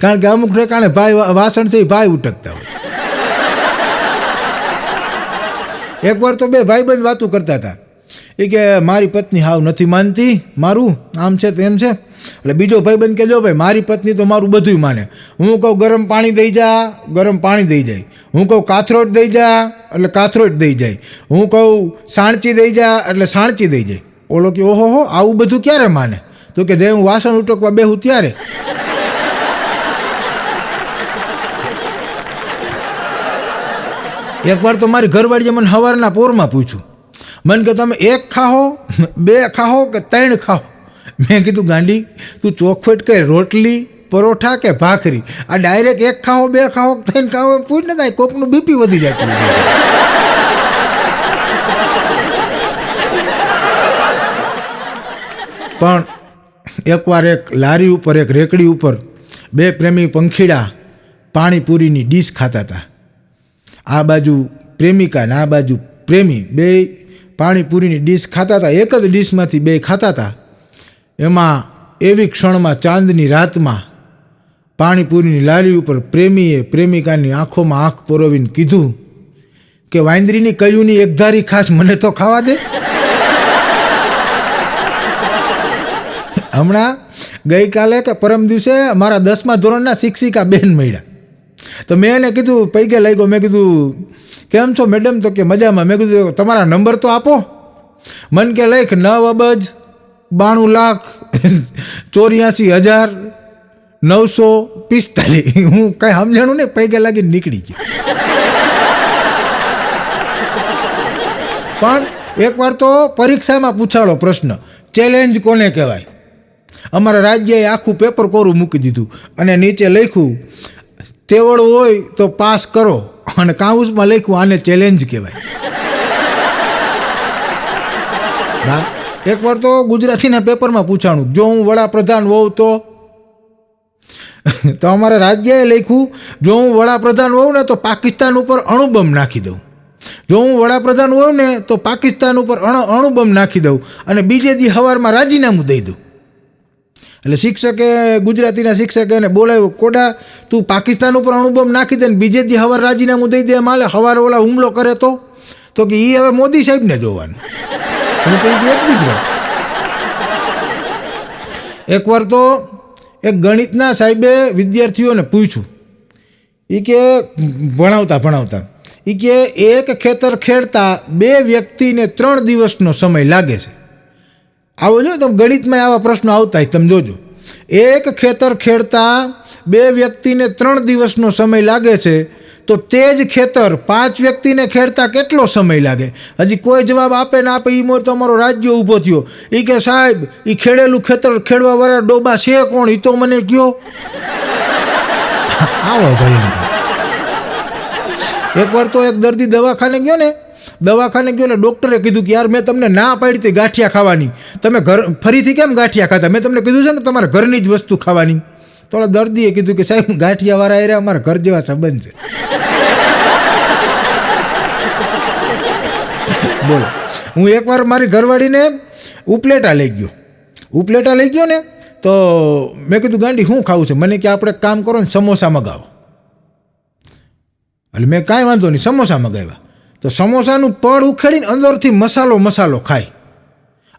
કારણ કે અમુક ઠેકાણે ભાઈ વાસણ છે એ ભાઈ ઉટકતા હોય. એકવાર તો બે ભાઈબંધ વાતું કરતા હતા. એ કે મારી પત્ની હાવ નથી માનતી મારું, આમ છે તેમ છે. એટલે બીજો ભાઈબંધ કે જો ભાઈ મારી પત્ની તો મારું બધું માને. હું કહું ગરમ પાણી દઈ જા, ગરમ પાણી દઈ જાય. હું કહું કાથરોટ દઈ જા એટલે કાથરોટ દઈ જાય. હું કહું સાણચી દઈ જા એટલે સાણચી દઈ જાય. ઓલો કે ઓહો હો આવું બધું ક્યારે માને? તો કે જે હું વાસણ ઉટકવા બેહું ત્યારે. એકવાર તો મારી ઘરવાળીએ મને સવારના પોરમાં પૂછ્યું, મને કે તમે 1 ખાઓ, 2 ખાઓ કે 3 ખાઓ? મેં કીધું ગાંડી તું ચોખવટ કે રોટલી પરોઠા કે ભાખરી? આ ડાયરેક્ટ 1 ખાઓ 2 ખાઓ 3 ખાઓ પૂછ ને, થાય કોકનું બીપી વધી જતું. પણ એકવાર એક લારી ઉપર, એક રેકડી ઉપર બે પ્રેમી પંખીડા પાણીપુરીની ડીશ ખાતા હતા. આ બાજુ પ્રેમિકા ને આ બાજુ પ્રેમી બે પાણીપુરીની ડીશ ખાતા હતા. એક જ ડીશમાંથી બે ખાતા હતા. એમાં એવી ક્ષણમાં ચાંદની રાતમાં પાણીપુરીની લારી ઉપર પ્રેમીએ પ્રેમિકાની આંખોમાં આંખ પરોવીને કીધું કે વાંદરીની કયુંની એકધારી ખાસ મને તો ખાવા દે. હમણાં ગઈકાલે કે પરમ દિવસે મારા 10મા ધોરણના શિક્ષિકા બેન મળ્યા. તો મેં એને કીધું પૈકે લાગ્યો. મેં કીધું કેમ છો મેડમ? તો કે મજામાં. મેં કીધું તમારા નંબર તો આપો. મન કે લખ 9 અબજ 92,84,945. હું કાંઈ સમજાણું ને પૈકે લાગીને નીકળી ગયો. પણ એકવાર તો પરીક્ષામાં પૂછાડો પ્રશ્ન, ચેલેન્જ કોને કહેવાય? અમારા રાજ્યએ આખું પેપર કોરું મૂકી દીધું અને નીચે લખ્યું તેવડ હોય તો પાસ કરો, અને કાઉન્સમાં લખ્યું આને ચેલેન્જ કહેવાય. હા, એકવાર તો ગુજરાતીના પેપરમાં પૂછાણું, જો હું વડાપ્રધાન હોઉં તો અમારા રાજ્યએ લખ્યું જો હું વડાપ્રધાન હોઉં ને તો પાકિસ્તાન ઉપર અણુબમ નાખી દઉં. જો હું વડાપ્રધાન હોઉં ને તો પાકિસ્તાન ઉપર અણુબમ નાખી દઉં અને બીજે દી સવારમાં રાજીનામું દઈ દઉં. એટલે શિક્ષકે ગુજરાતીના શિક્ષકે એને બોલાવ્યો, કોડા તું પાકિસ્તાન ઉપર અણુબમ નાખી દે ને બીજે દી સવાર રાજીનામું દઈ દે, માલે સવારે ઓલા હુમલો કરે તો કે એ હવે મોદી સાહેબને જોવાનું. હું તો એક દીકરો. એકવાર તો એક ગણિતના સાહેબે વિદ્યાર્થીઓને પૂછ્યું, એ કે ભણાવતા એ કે એક ખેતર ખેડતા 2 વ્યક્તિને 3 દિવસનો સમય લાગે છે. આવો જો તો ગણિતમાં આવા પ્રશ્નો આવતા હોય, તમે જોજો. એક ખેતર ખેડતા 2 વ્યક્તિને 3 દિવસનો સમય લાગે છે, તો તે જ ખેતર 5 વ્યક્તિને ખેડતા કેટલો સમય લાગે? હજી કોઈ જવાબ આપે ના આપે, એ મોર તો અમારો રાજ્ય ઊભો થયો. એ કે સાહેબ એ ખેડેલું ખેતર ખેડવા વાળા ડોબા છે કોણ? એ તો મને કયો. આવો ભયંકર. એકવાર તો એક દર્દી દવાખાને ગયો એટલે ડૉક્ટરે કીધું કે યાર મેં તમને ના પાડી હતી ગાંઠિયા ખાવાની, તમે ફરીથી કેમ ગાંઠિયા ખાતા? મેં તમને કીધું છે ને તમારે ઘરની જ વસ્તુ ખાવાની. તો દર્દીએ કીધું કે સાહેબ ગાંઠિયાવાળા એ અમારા ઘર જેવા સંબંધ છે. બોલો, હું એકવાર મારી ઘરવાળીને ઉપલેટા લઈ ગયો ને તો મેં કીધું ગાંડી શું ખાવું છે? મને કે આપણે કામ કરો ને સમોસા મગાવો. એટલે મેં કાંઈ વાંધો નહીં, સમોસા મગાવ્યા. તો સમોસાનું પડ ઉખેડીને અંદરથી મસાલો ખાય.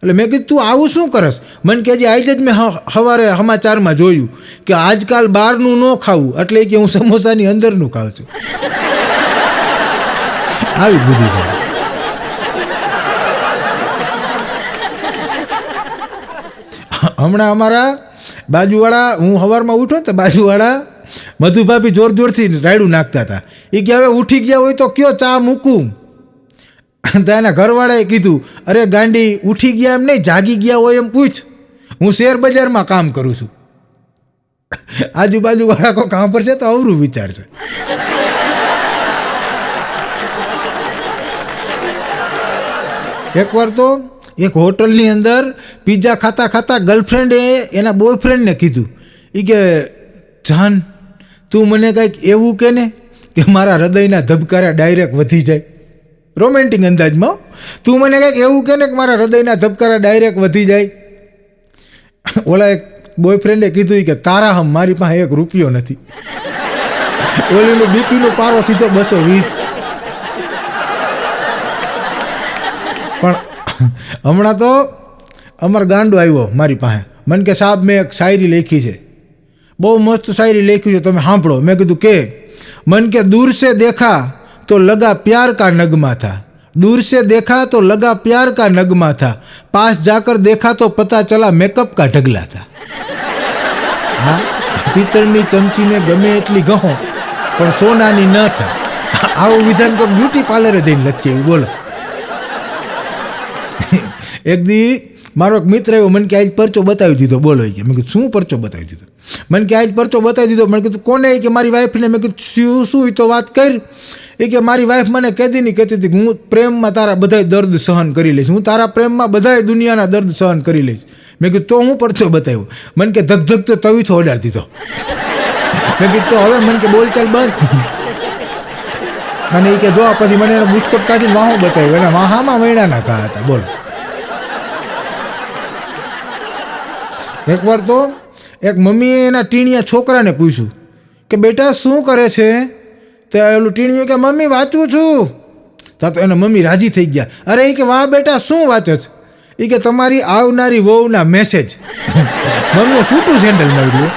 એટલે મેં કીધું તું આવું શું કરસ? મને કે હજી આજે જ મેં સવારે સમાચારમાં જોયું કે આજકાલ બહારનું ન ખાવું, એટલે કે હું સમોસાની અંદરનું ખાઉં છું. આવી બુદ્ધિ છે. હમણાં અમારા બાજુવાળા, હું સવારમાં ઉઠો તો બાજુવાળા મધુભાભી જોરથી રાયડું નાખતા હતા. એ કે હવે ઉઠી ગયા હોય તો કયો ચા મૂકું? તો એના ઘરવાળાએ કીધું, અરે ગાંડી ઉઠી ગયા એમ નહીં, જાગી ગયા હોય એમ પૂછ. હું શેર બજારમાં કામ કરું છું. આજુબાજુવાળા કોઈ કામ પર છે તો અવરું વિચારશે. એકવાર તો એક હોટલની અંદર પિઝા ખાતા ગર્લફ્રેન્ડે એના બોયફ્રેન્ડને કીધું, એ કે જાન તું મને કંઈક એવું કે ને કે મારા હૃદયના ધબકારા ડાયરેક્ટ વધી જાય. રોમેન્ટિક અંદાજમાં, તું મને કંઈક એવું કે ને કે મારા હૃદયના ધબકારા ડાયરેક્ટ વધી જાય. ઓલા એક બોયફ્રેન્ડે કીધું કે તારા હમ મારી પાસે 1 રૂપિયો નથી. ઓલીનું બીપીનો પારો સીધો 220. પણ હમણાં તો અમારો ગાંડો આવ્યો મારી પાસે. મને કે સાહેબ મેં એક શાયરી લખી છે, બહુ મસ્ત શાયરી લખી છે, તમે સાંભળો. મેં કીધું કે? મન કે દૂર સે દેખા તો લગા પ્યાર કા નગमा था, दूर से देखा तो लगा प्यार का नगमा था, पास जाकर देखा तो पता चला मेकअप का ढगला था. હા, પિત્તળની ચમચીને ગમે એટલી ગહો પણ સોનાની ન થાય. આવું વિધાન કોઈ બ્યુટી પાર્લરે જઈને લખીએ. બોલો, એક દી મારો એક મિત્ર આવ્યો, મને કે આજ પરચો બતાવી દીધો. બોલો કે મેં કીધું શું પરચો બતાવી દીધો? મને કે આજ પરચો બતાવી દીધો. મને કીધું કોને? કે મારી વાઈફને. મેં કીધું શું તો વાત કરી. એ કે મારી વાઈફ મને કહેતી હતી કે હું પ્રેમમાં તારા બધાય દર્દ સહન કરી લઈશ, હું તારા પ્રેમમાં બધાય દુનિયાના દર્દ સહન કરી લઈશ. મેં કીધું તો હું પરચો બતાવ્યો? મને કે ધક તો તવીથો અડાડી દીધો. મેં કીધું તો હવે મને કે બોલચાલ બંધ. અને એ કે જો પછી મને એને બુસ્કોટ કાઢીને વાહો બતાવ્યું, એના વાહામાં વૈણાના ઘા હતા. બોલો. એકવાર તો એક મમ્મીએ એના ટીણીયા છોકરાને પૂછ્યું કે બેટા શું કરે છે? તો એલું ટીણીયું કે મમ્મી વાંચું છું. તો એના મમ્મી રાજી થઈ ગયા. અરે એ કે વાહ બેટા શું વાંચે છે? એ કે તમારી આવનારી વહુના મેસેજ. મમ્મીએ છૂટું સેન્ડલ મળ્યું.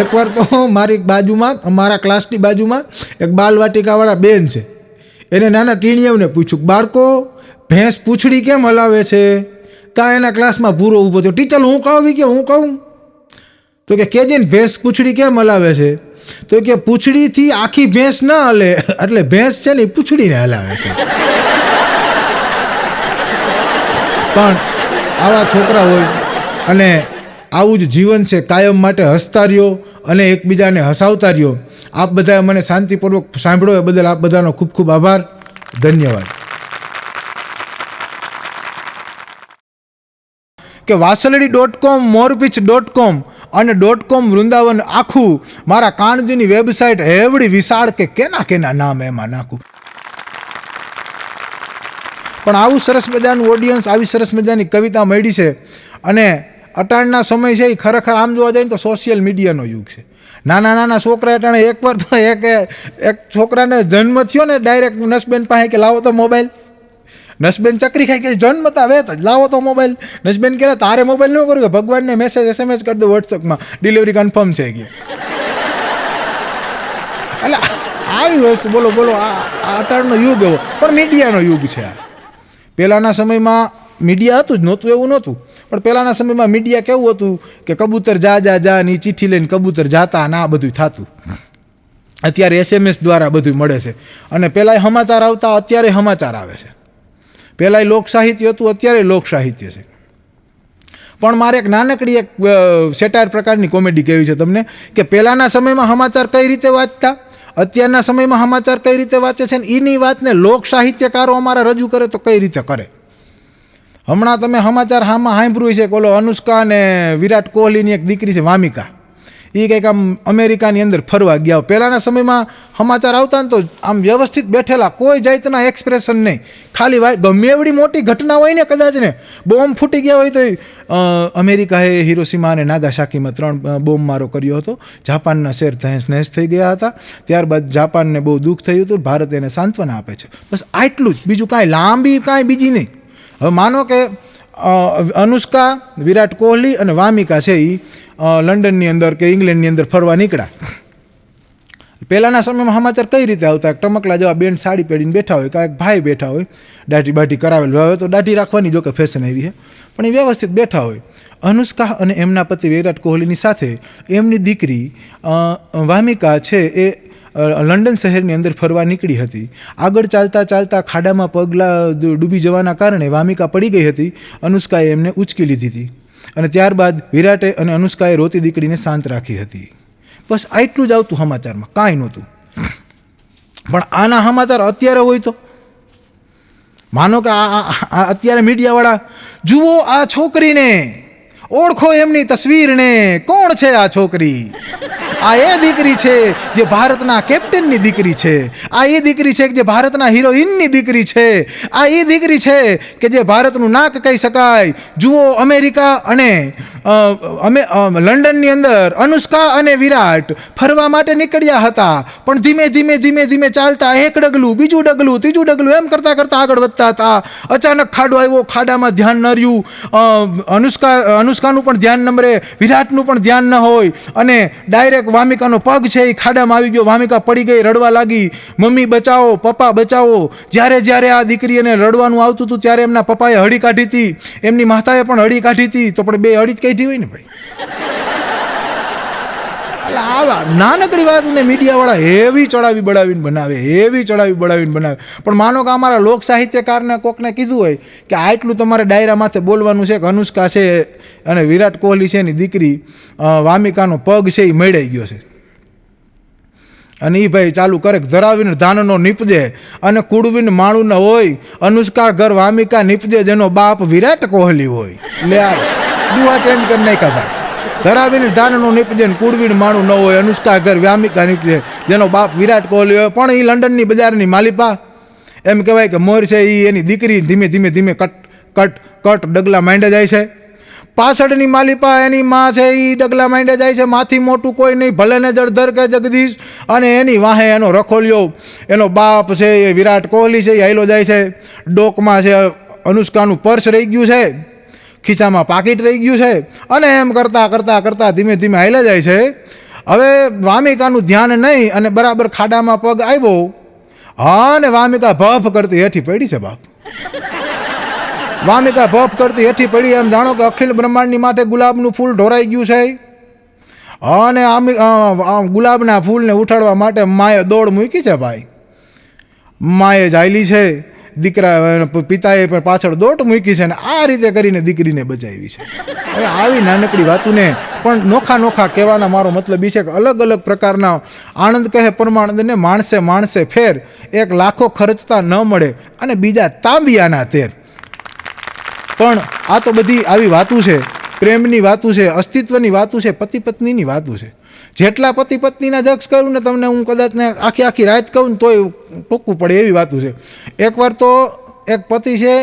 એકવાર તો મારી બાજુમાં, અમારા ક્લાસની બાજુમાં એક બાલવાટિકાવાળા બેન છે. એને નાના ટીણીયાઓને પૂછ્યું બાળકો ભેંસ પૂંછડી કેમ હલાવે છે? ત્યાં એના ક્લાસમાં પૂરો ઊભો થયો. ટીચર હું કહું? કે હું કહું? તો કે કેજે ને ભેંસ પૂંછડી કેમ હલાવે છે? તો કે પૂંછડીથી આખી ભેંસ ન હલે, એટલે ભેંસ છે ને એ પૂંછડીને હલાવે છે. પણ આવા છોકરા હોય અને આવું જ જીવન છે. કાયમ માટે હસતા રહ્યો અને એકબીજાને હસાવતા રહ્યો. આપ બધાએ મને શાંતિપૂર્વક સાંભળ્યો એ બદલ આપ બધાનો ખૂબ ખૂબ આભાર. ધન્યવાદ. કે વાસલડી.com, મોરપીચ.com અને .com વૃંદાવન આખું મારા કાનજીની વેબસાઇટ એવડી વિશાળ કે કેના નામ એમાં નાખું. પણ આવું સરસ મજાનું ઓડિયન્સ, આવી સરસ મજાની કવિતા મળી છે. અને અટાણના સમય છે એ ખરેખર આમ જોવા જાય ને તો સોશિયલ મીડિયાનો યુગ છે. નાના છોકરા અટાણે એકવાર તો એક છોકરાને જન્મ થયો ને ડાયરેક્ટ નસબેન પાસે કે લાવો તો મોબાઈલ. નસબેન ચકરી ખાઈ કે જન્મતા વેત જ લાવો તો મોબાઈલ. નસબેન કહે તારે મોબાઈલ ન કરું કે ભગવાનને મેસેજ SMS કરી દો વોટ્સઅપમાં, ડિલિવરી કન્ફર્મ છે કે. એટલે આવી વસ્તુ બોલો આ અટાણનો યુગ એવો. પણ મીડિયાનો યુગ છે આ. પહેલાંના સમયમાં મીડિયા હતું જ નહોતું એવું નહોતું. પણ પહેલાંના સમયમાં મીડિયા કેવું હતું કે કબૂતર જા ની ચિઠ્ઠી લઈને કબૂતર જાતા અને આ બધું થતું. અત્યારે SMS દ્વારા બધું મળે છે. અને પહેલાંય સમાચાર આવતા, અત્યારે સમાચાર આવે છે. પહેલાંય લોક સાહિત્ય હતું, અત્યારે લોક સાહિત્ય છે. પણ મારે એક નાનકડી એક સેટાયર પ્રકારની કોમેડી કહેવી છે તમને કે પહેલાંના સમયમાં સમાચાર કઈ રીતે વાંચતા, અત્યારના સમયમાં સમાચાર કઈ રીતે વાંચે છે, ને એની વાતને લોક સાહિત્યકારો અમારા રજૂ કરે તો કઈ રીતે કરે. હમણાં તમે સમાચાર સાંભળ્યું છે કે ઓલો અનુષ્કા અને વિરાટ કોહલીની એક દીકરી છે વામિકા, એ કંઈક આમ અમેરિકાની અંદર ફરવા ગયા. પહેલાંના સમયમાં સમાચાર આવતા ને તો આમ વ્યવસ્થિત બેઠેલા, કોઈ જાતના એક્સપ્રેશન નહીં, ખાલી ગમે એવડી મોટી ઘટના હોય ને, કદાચ ને બોમ્બ ફૂટી ગયા હોય તો અમેરિકાએ હિરોશીમા અને નાગાસાકીમાં 3 બોમ્બ મારો કર્યો હતો. જાપાનના શહેર તહેસ નહેસ થઈ ગયા હતા. ત્યારબાદ જાપાનને બહુ દુઃખ થયું હતું. ભારત એને સાંત્વના આપે છે. બસ આટલું જ, બીજું કાંઈ લાંબી કાંઈ બીજી નહીં. હવે માનો કે અનુષ્કા, વિરાટ કોહલી અને વામિકા છે એ લંડનની અંદર કે ઇંગ્લેન્ડની અંદર ફરવા નીકળ્યા. પહેલાંના સમયમાં સમાચાર કઈ રીતે આવતા? ટમકલા જેવા બેન સાડી પહેરીને બેઠા હોય, કાંઈક ભાઈ બેઠા હોય, દાઢી બાઢી કરાવેલ. હવે તો દાઢી રાખવાની જો કે ફેશન આવી છે, પણ એ વ્યવસ્થિત બેઠા હોય. અનુષ્કા અને એમના પતિ વિરાટ કોહલીની સાથે એમની દીકરી વામિકા છે એ લંડન શહેરની અંદર ફરવા નીકળી હતી. આગળ ચાલતા ખાડામાં પગલા ડૂબી જવાના કારણે વામિકા પડી ગઈ હતી. અનુષ્કાએ એમને ઉંચકી લીધી હતી અને ત્યારબાદ વિરાટે અને અનુષ્કાએ રોતી દીકરીને શાંત રાખી હતી. બસ આટલું જ આવતું સમાચારમાં, કાંઈ નહોતું. પણ આના સમાચાર અત્યારે હોય તો માનો કે અત્યારે મીડિયાવાળા જુઓ આ છોકરીને, ઓળખો એમની તસવીરને, કોણ છે આ છોકરી? આ એ દીકરી છે જે ભારતના કેપ્ટનની દીકરી છે. આ એ દીકરી છે જે ભારતના હિરોઈનની દીકરી છે. આ એ દીકરી છે કે જે ભારતનું નાક કહી શકાય. જુઓ અમેરિકા અને લંડનની અંદર અનુષ્કા અને વિરાટ ફરવા માટે નીકળ્યા હતા. પણ ધીમે ધીમે ચાલતા એક ડગલું, બીજું ડગલું, ત્રીજું ડગલું એમ કરતાં આગળ વધતા હતા. અચાનક ખાડો આવ્યો, ખાડામાં ધ્યાન ન રહ્યું. અનુષ્કાનું પણ ધ્યાન ન રહે, વિરાટનું પણ ધ્યાન ન હોય અને ડાયરેક્ટ વામિકાનો પગ છે એ ખાડામાં આવી ગયો. વામિકા પડી ગઈ, રડવા લાગી, મમ્મી બચાવો, પપ્પા બચાવો. જ્યારે આ દીકરીને રડવાનું આવતું હતું ત્યારે એમના પપ્પાએ હળી કાઢી હતી, એમની માતાએ પણ હળી કાઢી હતી. તો પણ બે હળી જ કાઢી હોય ને ભાઈ. એટલે આવા નાનકડી વાતને મીડિયાવાળા એવી ચડાવી બળાવીને બનાવે. પણ માનો કે અમારા લોક સાહિત્યકારને કોકને કીધું હોય કે આટલું તમારે ડાયરા માથે બોલવાનું છે કે અનુષ્કા છે અને વિરાટ કોહલી છે એની દીકરી વામિકાનો પગ છે એ મળાઈ ગયો છે અને એ ભાઈ ચાલુ કરે ધરાવીને ધાનનો નીપજે અને કુડવીને માળું ન હોય. અનુષ્કા ઘર વામિકા નીપજે જેનો બાપ વિરાટ કોહલી હોય. લે આ દુઆ ચેન્જ કરી નાખ્યા ભાઈ. ધરાવીને ધાનનું નીપજે ને કુળવીણ માણું ન હોય. અનુષ્કા ઘર વ્યામિકા નીપજે, જેનો બાપ વિરાટ કોહલી હોય પણ એ લંડનની બજારની માલિપા. એમ કહેવાય કે મોર છે એ એની દીકરી ધીમે ધીમે ધીમે કટ ડગલા માંડે જાય છે. પાછળની માલિપા એની માં છે એ ડગલા માંડે જાય છે. માથી મોટું કોઈ નહીં, ભલે ને જળધર કે જગદીશ. અને એની વાહે એનો રખોલિયો એનો બાપ છે એ વિરાટ કોહલી છે એ હાઈલો જાય છે. ડોકમાં છે અનુષ્કાનું પર્સ રહી ગયું છે, ખીચામાં પાકીટ રહી ગયું છે. અને એમ કરતાં કરતાં કરતાં ધીમે ધીમે હાઈલા જાય છે. હવે વામિકાનું ધ્યાન નહીં અને બરાબર ખાડામાં પગ આવ્યો અને વામિકા ભફ કરતી હેઠી પડી છે. બાપ વામિકા ભફ કરતી હેઠી પડી. એમ જાણો કે અખિલ બ્રહ્માંડની માથે ગુલાબનું ફૂલ ઢોરાઈ ગયું છે. અને ગુલાબના ફૂલને ઉઠાડવા માટે માએ દોડ મૂકી છે. ભાઈ માએ જાયલી છે, દીકરા પિતાએ પણ પાછળ દોટ મૂકી છે. ને આ રીતે કરીને દીકરીને બચાવી છે. હવે આવી નાનકડી વાતોને પણ નોખા નોખા કહેવાના મારો મતલબ એ છે કે અલગ અલગ પ્રકારના આનંદ કહે પરમાનંદને માણસે ફેર, એક લાખો ખર્ચતા ન મળે અને બીજા તાંબિયાના તેર. પણ આ તો બધી આવી વાતું છે, પ્રેમની વાતું છે, અસ્તિત્વની વાતું છે, પતિ પત્નીની વાતું છે. જેટલા પતિ પત્નીના જગ્સ કરું ને તમને હું કદાચ ને આખી રાત કહું ને તોય ટૂંકવું પડે એવી વાતું છે. એકવાર તો એક પતિ છે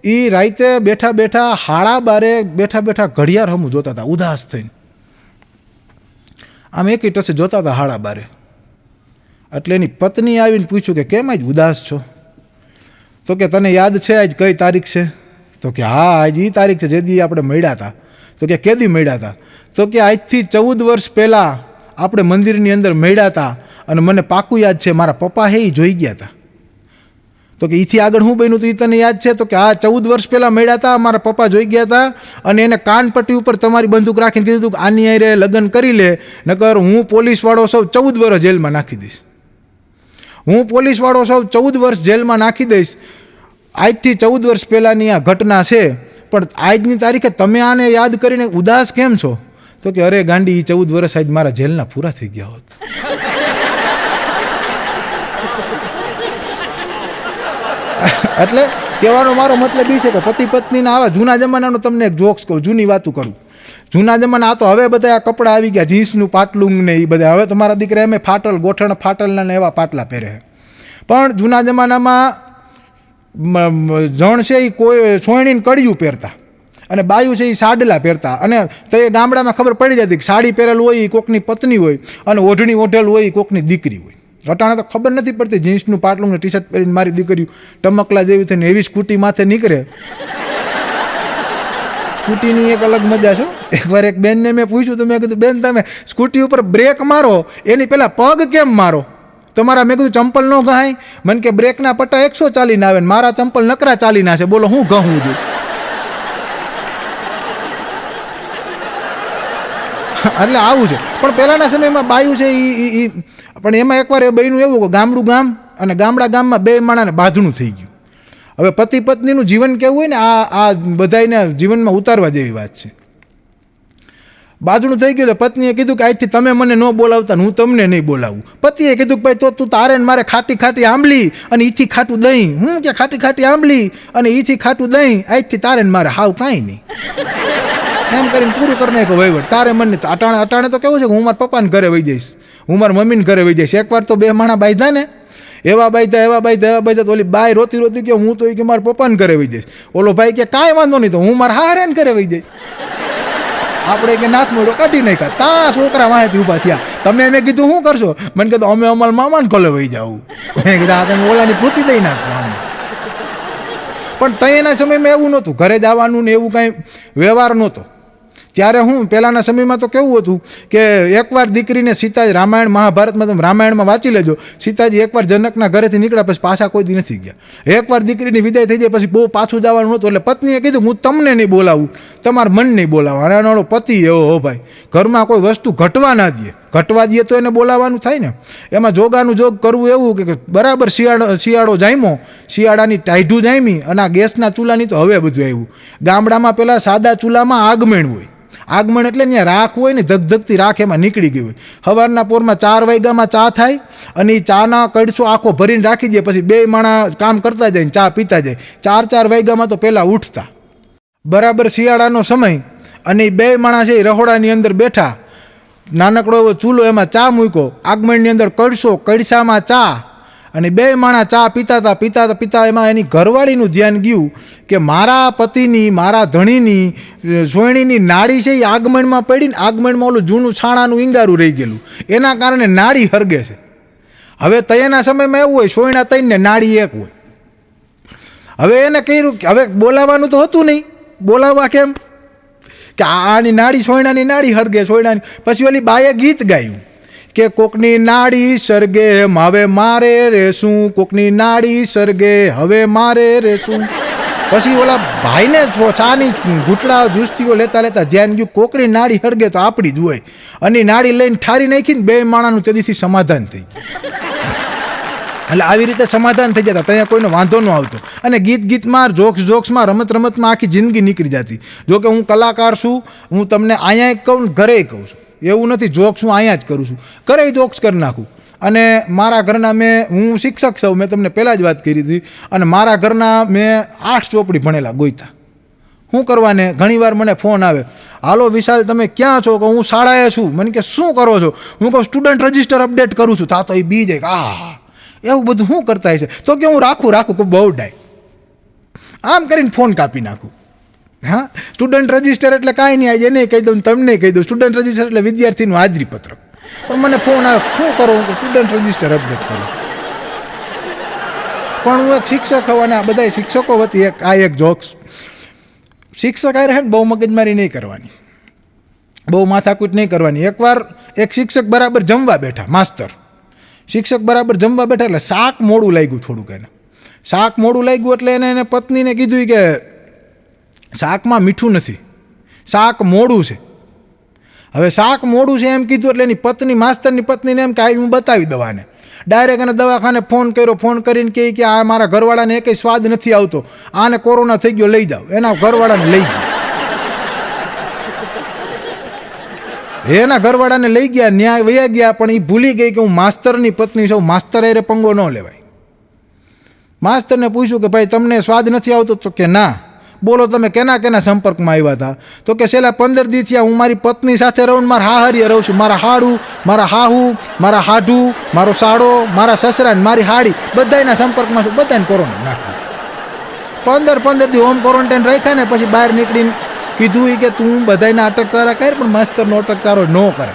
એ રાતે બેઠા બેઠા 12:30 બેઠા ઘડિયાળ હમું જોતા હતા ઉદાસ થઈને. આમ એક ટસે જોતા હતા 12:30. એટલે એની પત્ની આવીને પૂછ્યું કે કેમ આજ ઉદાસ છો? તો કે તને યાદ છે આજ કઈ તારીખ છે? તો કે હા આજ એ તારીખ છે જેદી આપણે મળ્યા હતા. તો કે કેદી મળ્યા હતા? તો કે આજથી 14 વર્ષ પહેલાં આપણે મંદિરની અંદર મળ્યા હતા અને મને પાકું યાદ છે મારા પપ્પા હે એ જોઈ ગયા હતા. તો કે એથી આગળ શું બન્યું હતું એ તને યાદ છે? તો કે આ 14 વર્ષ પહેલાં મળ્યા હતા, મારા પપ્પા જોઈ ગયા હતા અને એને કાનપટ્ટી ઉપર તમારી બંદૂક રાખીને કીધું હતું કે આની હારે લગ્ન કરી લે, નકર હું પોલીસવાળો સૌ 14 વર્ષ જેલમાં નાખી દઈશ. હું પોલીસવાળો સૌ 14 વર્ષ જેલમાં નાખી દઈશ. આજથી 14 વર્ષ પહેલાંની આ ઘટના છે, પણ આજની તારીખે તમે આને યાદ કરીને ઉદાસ કેમ છો? તો કે અરે ગાંડી 14 વર્ષ આજ મારા જેલના પૂરા થઈ ગયા હોત. એટલે કહેવાનો મારો મતલબ એ છે કે પતિ પત્નીના આવા જૂના જમાનાનો તમને એક જોક્સ કહું, જૂની વાતું કરું. જૂના જમાના આ તો હવે બધા આ કપડાં આવી ગયા, જીન્સનું પાટલું ને એ બધા. હવે તમારા દીકરા એમ ફાટલ ગોઠણ ફાટલના ને એવા પાટલા પહેરે. પણ જૂના જમાનામાં જણ છે એ કોઈ સોયણીને કડિયું પહેરતા અને બાયું છે એ સાડલા પહેરતા. અને તો એ ગામડામાં ખબર પડી જતી કે સાડી પહેરેલું હોય એ કોકની પત્ની હોય અને ઓઢણી ઓઢેલું હોય એ કોકની દીકરી હોય. અટાણે તો ખબર નથી પડતી. જીન્સનું પાટલું ને ટી શર્ટ પહેરીને મારી દીકરીઓ ટમકલા જેવી થઈને એવી સ્કૂટી માથે નીકળે. સ્કૂટીની એક અલગ મજા છે. એકવાર એક બેનને મેં પૂછ્યું તો મેં કીધું બેન તમે સ્કૂટી ઉપર બ્રેક મારો એની પહેલાં પગ કેમ મારો? તમારા મેં કીધું ચંપલ ન ગહાય? મને કે બ્રેકના પટ્ટા 140 આવે ને મારા ચંપલ નકરા 40 છે, બોલો હું ઘઉં છું? એટલે આવું છે. પણ પહેલાંના સમયમાં બાયું છે એ પણ એમાં એકવાર એ બન્યું એવું કે ગામડું ગામ અને ગામમાં બે માણાને બાંધણું થઈ ગયું. હવે પતિ પત્નીનું જીવન કેવું હોય ને આ બધાને જીવનમાં ઉતારવા જેવી વાત છે. બાંધણું થઈ ગયું તો પત્નીએ કીધું કે આજથી તમે મને ન બોલાવતા હું તમને નહીં બોલાવું. પતિએ કીધું કે ભાઈ તો તું તારે મારે ખાટી ખાટી આંબલી અને ઈથી ખાટું દહીં, હું કે ખાટી ખાટી આંબલી અને ઈથી ખાટું દહીં, આજથી તારે મારે હાવ કાંઈ નહીં. એમ કરીને પૂરું કરી નાખ્યો વહીવટ. તારે મને અટાણે તો કેવું છે કે હું મારા પપ્પાને ઘરે વહી જઈશ, હું મારા મમ્મીને ઘરે વહી જઈશ. એકવાર તો બે માણા બાંધ્યા ને એવા બાંધ્યા તો ઓલી બાય રોતી કે હું તો કે મારા પપ્પાને ઘરે વહી જઈશ. ઓલો ભાઈ કે કાંઈ વાંધો નહીં તો હું મારા હારેને ઘરે વહી જઈશ. આપણે કે નાથ મોડો કાઢી નાખ્યા. ત્યાં છોકરા વાંહેથી ઊભા થયા. તમે મેં કીધું શું કરશો? મને કીધું અમે અમારા મામાને કોલે વહી જાવું. મેં કીધું આ તમે ઓલાની પૂતી દઈ નાખો. પણ તયના સમયમાં એવું નહોતું, ઘરે જવાનું ને એવું કાંઈ વ્યવહાર નહોતો. ત્યારે હું પહેલાંના સમયમાં તો કેવું હતું કે એકવાર દીકરીને સીતાજી રામાયણ મહાભારતમાં તમે રામાયણમાં વાંચી લેજો. સીતાજી એકવાર જનકના ઘરેથી નીકળ્યા પછી પાછા કોઈ દી નથી ગયા. એકવાર દીકરીની વિદાય થઈ જાય પછી બહુ પાછું જવાનું નહોતું. એટલે પત્નીએ કીધું હું તમને નહીં બોલાવું, તમારું મન નહીં બોલાવો. અને એનો પતિ એવો હો ભાઈ, ઘરમાં કોઈ વસ્તુ ઘટવા ના દે. ઘટવા દઈએ તો એને બોલાવવાનું થાય ને. એમાં જોગાનું જોગ કરવું એવું કે બરાબર શિયાળો જામ્યો, શિયાળાની ટાઢું જામી અને આ ગેસના ચૂલાની તો હવે બધું આવ્યું. ગામડામાં પહેલાં સાદા ચૂલામાં આગમણ હોય. આગમણ એટલે ત્યાં રાખ હોય ને ધગધગતી રાખ એમાં નીકળી ગઈ હોય. સવારના પોરમાં 4 વાગ્યામાં ચા થાય અને એ ચાના કડસો આખો ભરીને રાખી દે. પછી બે માણા કામ કરતા જાય ચા પીતા જાય. 4 વાગ્યામાં તો પહેલાં ઉઠતા. બરાબર શિયાળાનો સમય અને એ બે માણસ એ રહોડાની અંદર બેઠા, નાનકડો એવો ચૂલો, એમાં ચા મૂક્યો, આગમનની અંદર કળશો, કળશામાં ચા, અને બે માણસ ચા પીતા એમાં એની ઘરવાળીનું ધ્યાન ગયું કે મારા પતિની, મારા ધણીની સોયણીની નાડી છે એ આગમનમાં પડીને આગમનમાં ઓલું જૂનું છાણાનું ઈંગારું રહી ગયેલું, એના કારણે નાડી હરગે છે. હવે તયના સમયમાં એવું હોય, સોયણા તઈને નાડી એક હોય. હવે એને કહ્યું કે હવે બોલાવવાનું તો હતું નહીં, બોલાવવા કેમ કે આની નાડી, સોયણાની નાડી હરગે, સોયણાની. પછી ઓલી બાએ ગીત ગાયું કે કોકની નાડી સરગે હવે મારે રેશું, કોકની નાડી સરગે હવે મારે રેશું. પછી ઓલા ભાઈને ચાની ઘૂંટડા જુસ્તીઓ લેતા ધ્યાન ગયું કોકની નાડી હરગે તો આપણી જ હોય, અને નાડી લઈને ઠારી નાખીને બે માણાનું તેદીથી સમાધાન થઈ. એટલે આવી રીતે સમાધાન થઈ જતા, ત્યાં કોઈનો વાંધો ન આવતો. અને ગીતમાં, જોક્સમાં, રમતમાં આખી જિંદગી નીકળી જતી. જો કે હું કલાકાર છું, હું તમને અહીંયા કહું, ઘરે કહું છું, એવું નથી જોક્સ હું અહીંયા જ કરું છું, ઘરે જોક્સ કરી નાખું. અને મારા ઘરના હું શિક્ષક છું, મેં તમને પહેલાં જ વાત કરી હતી, અને મારા ઘરના મેં 8 ચોપડી ભણેલા ગોઈતા. શું કરવાને, ઘણીવાર મને ફોન આવે, હાલો વિશાલ તમે ક્યાં છો? કે હું શાળાએ છું. મને કે શું કરો છો? હું કહું સ્ટુડન્ટ રજિસ્ટર અપડેટ કરું છું. તો એ બી જાય, એવું બધું શું કરતા હશે? તો કે હું રાખું બહુ ડાય, આમ કરીને ફોન કાપી નાખું. હા, સ્ટુડન્ટ રજિસ્ટર એટલે કાંઈ નહીં, આજે એને કહી દઉં, તમને કહી દઉં, સ્ટુડન્ટ રજિસ્ટર એટલે વિદ્યાર્થીનું હાજરી પત્રક. પણ મને ફોન આવે, શું કરો? હું સ્ટુડન્ટ રજિસ્ટર અપડેટ કરું. પણ હું એક શિક્ષક હોવાના બધા શિક્ષકો વતી એક જોક્સ, શિક્ષક આ રહે ને બહુ મગજમારી નહીં કરવાની, બહુ માથાકૂટ નહીં કરવાની. એકવાર એક શિક્ષક બરાબર જમવા બેઠા, માસ્તર શિક્ષક બરાબર જમવા બેઠા, એટલે શાક મોડું લાગ્યું થોડુંક. એને શાક મોડું લાગ્યું એટલે એને પત્નીને કીધું કે શાકમાં મીઠું નથી, શાક મોડું છે. હવે શાક મોડું છે એમ કીધું એટલે એની પત્ની, માસ્તરની પત્નીને એમ કે આ હું બતાવી દઉં આને. ડાયરેક્ટ એને દવાખાને ફોન કર્યો, ફોન કરીને કહે કે આ મારા ઘરવાળાને એકેય સ્વાદ નથી આવતો, આને કોરોના થઈ ગયો, લઈ જાઓ. એના ઘરવાળાને લઈ ગયા, એના ઘરવાળાને લઈ ગયા, ન્યાય વયા ગયા. પણ એ ભૂલી ગઈ કે હું માસ્તરની પત્ની છું, માસ્તર એરે પંગો ન લેવાય. માસ્તરને પૂછ્યું કે ભાઈ તમને સ્વાદ નથી આવતો? તો કે ના. બોલો તમે કેના સંપર્કમાં આવ્યા હતા? તો કે છેલ્લા 15 દી થયા હું મારી પત્ની સાથે રહું, મારા હાહરીએ રહું છું. મારા હાડું, મારા હાહુ, મારા હાઢું, મારો સાડો, મારા સસરા ને મારી હાડી બધાના સંપર્કમાં છું. બધાને કોરોના નાખી 15 દી હોમ ક્વોરન્ટાઇન રાખ્યા ને પછી બહાર નીકળીને કીધું કે તું બધાના અટકચારા કર, પણ માસ્તરનો અટકચારો ન કરે.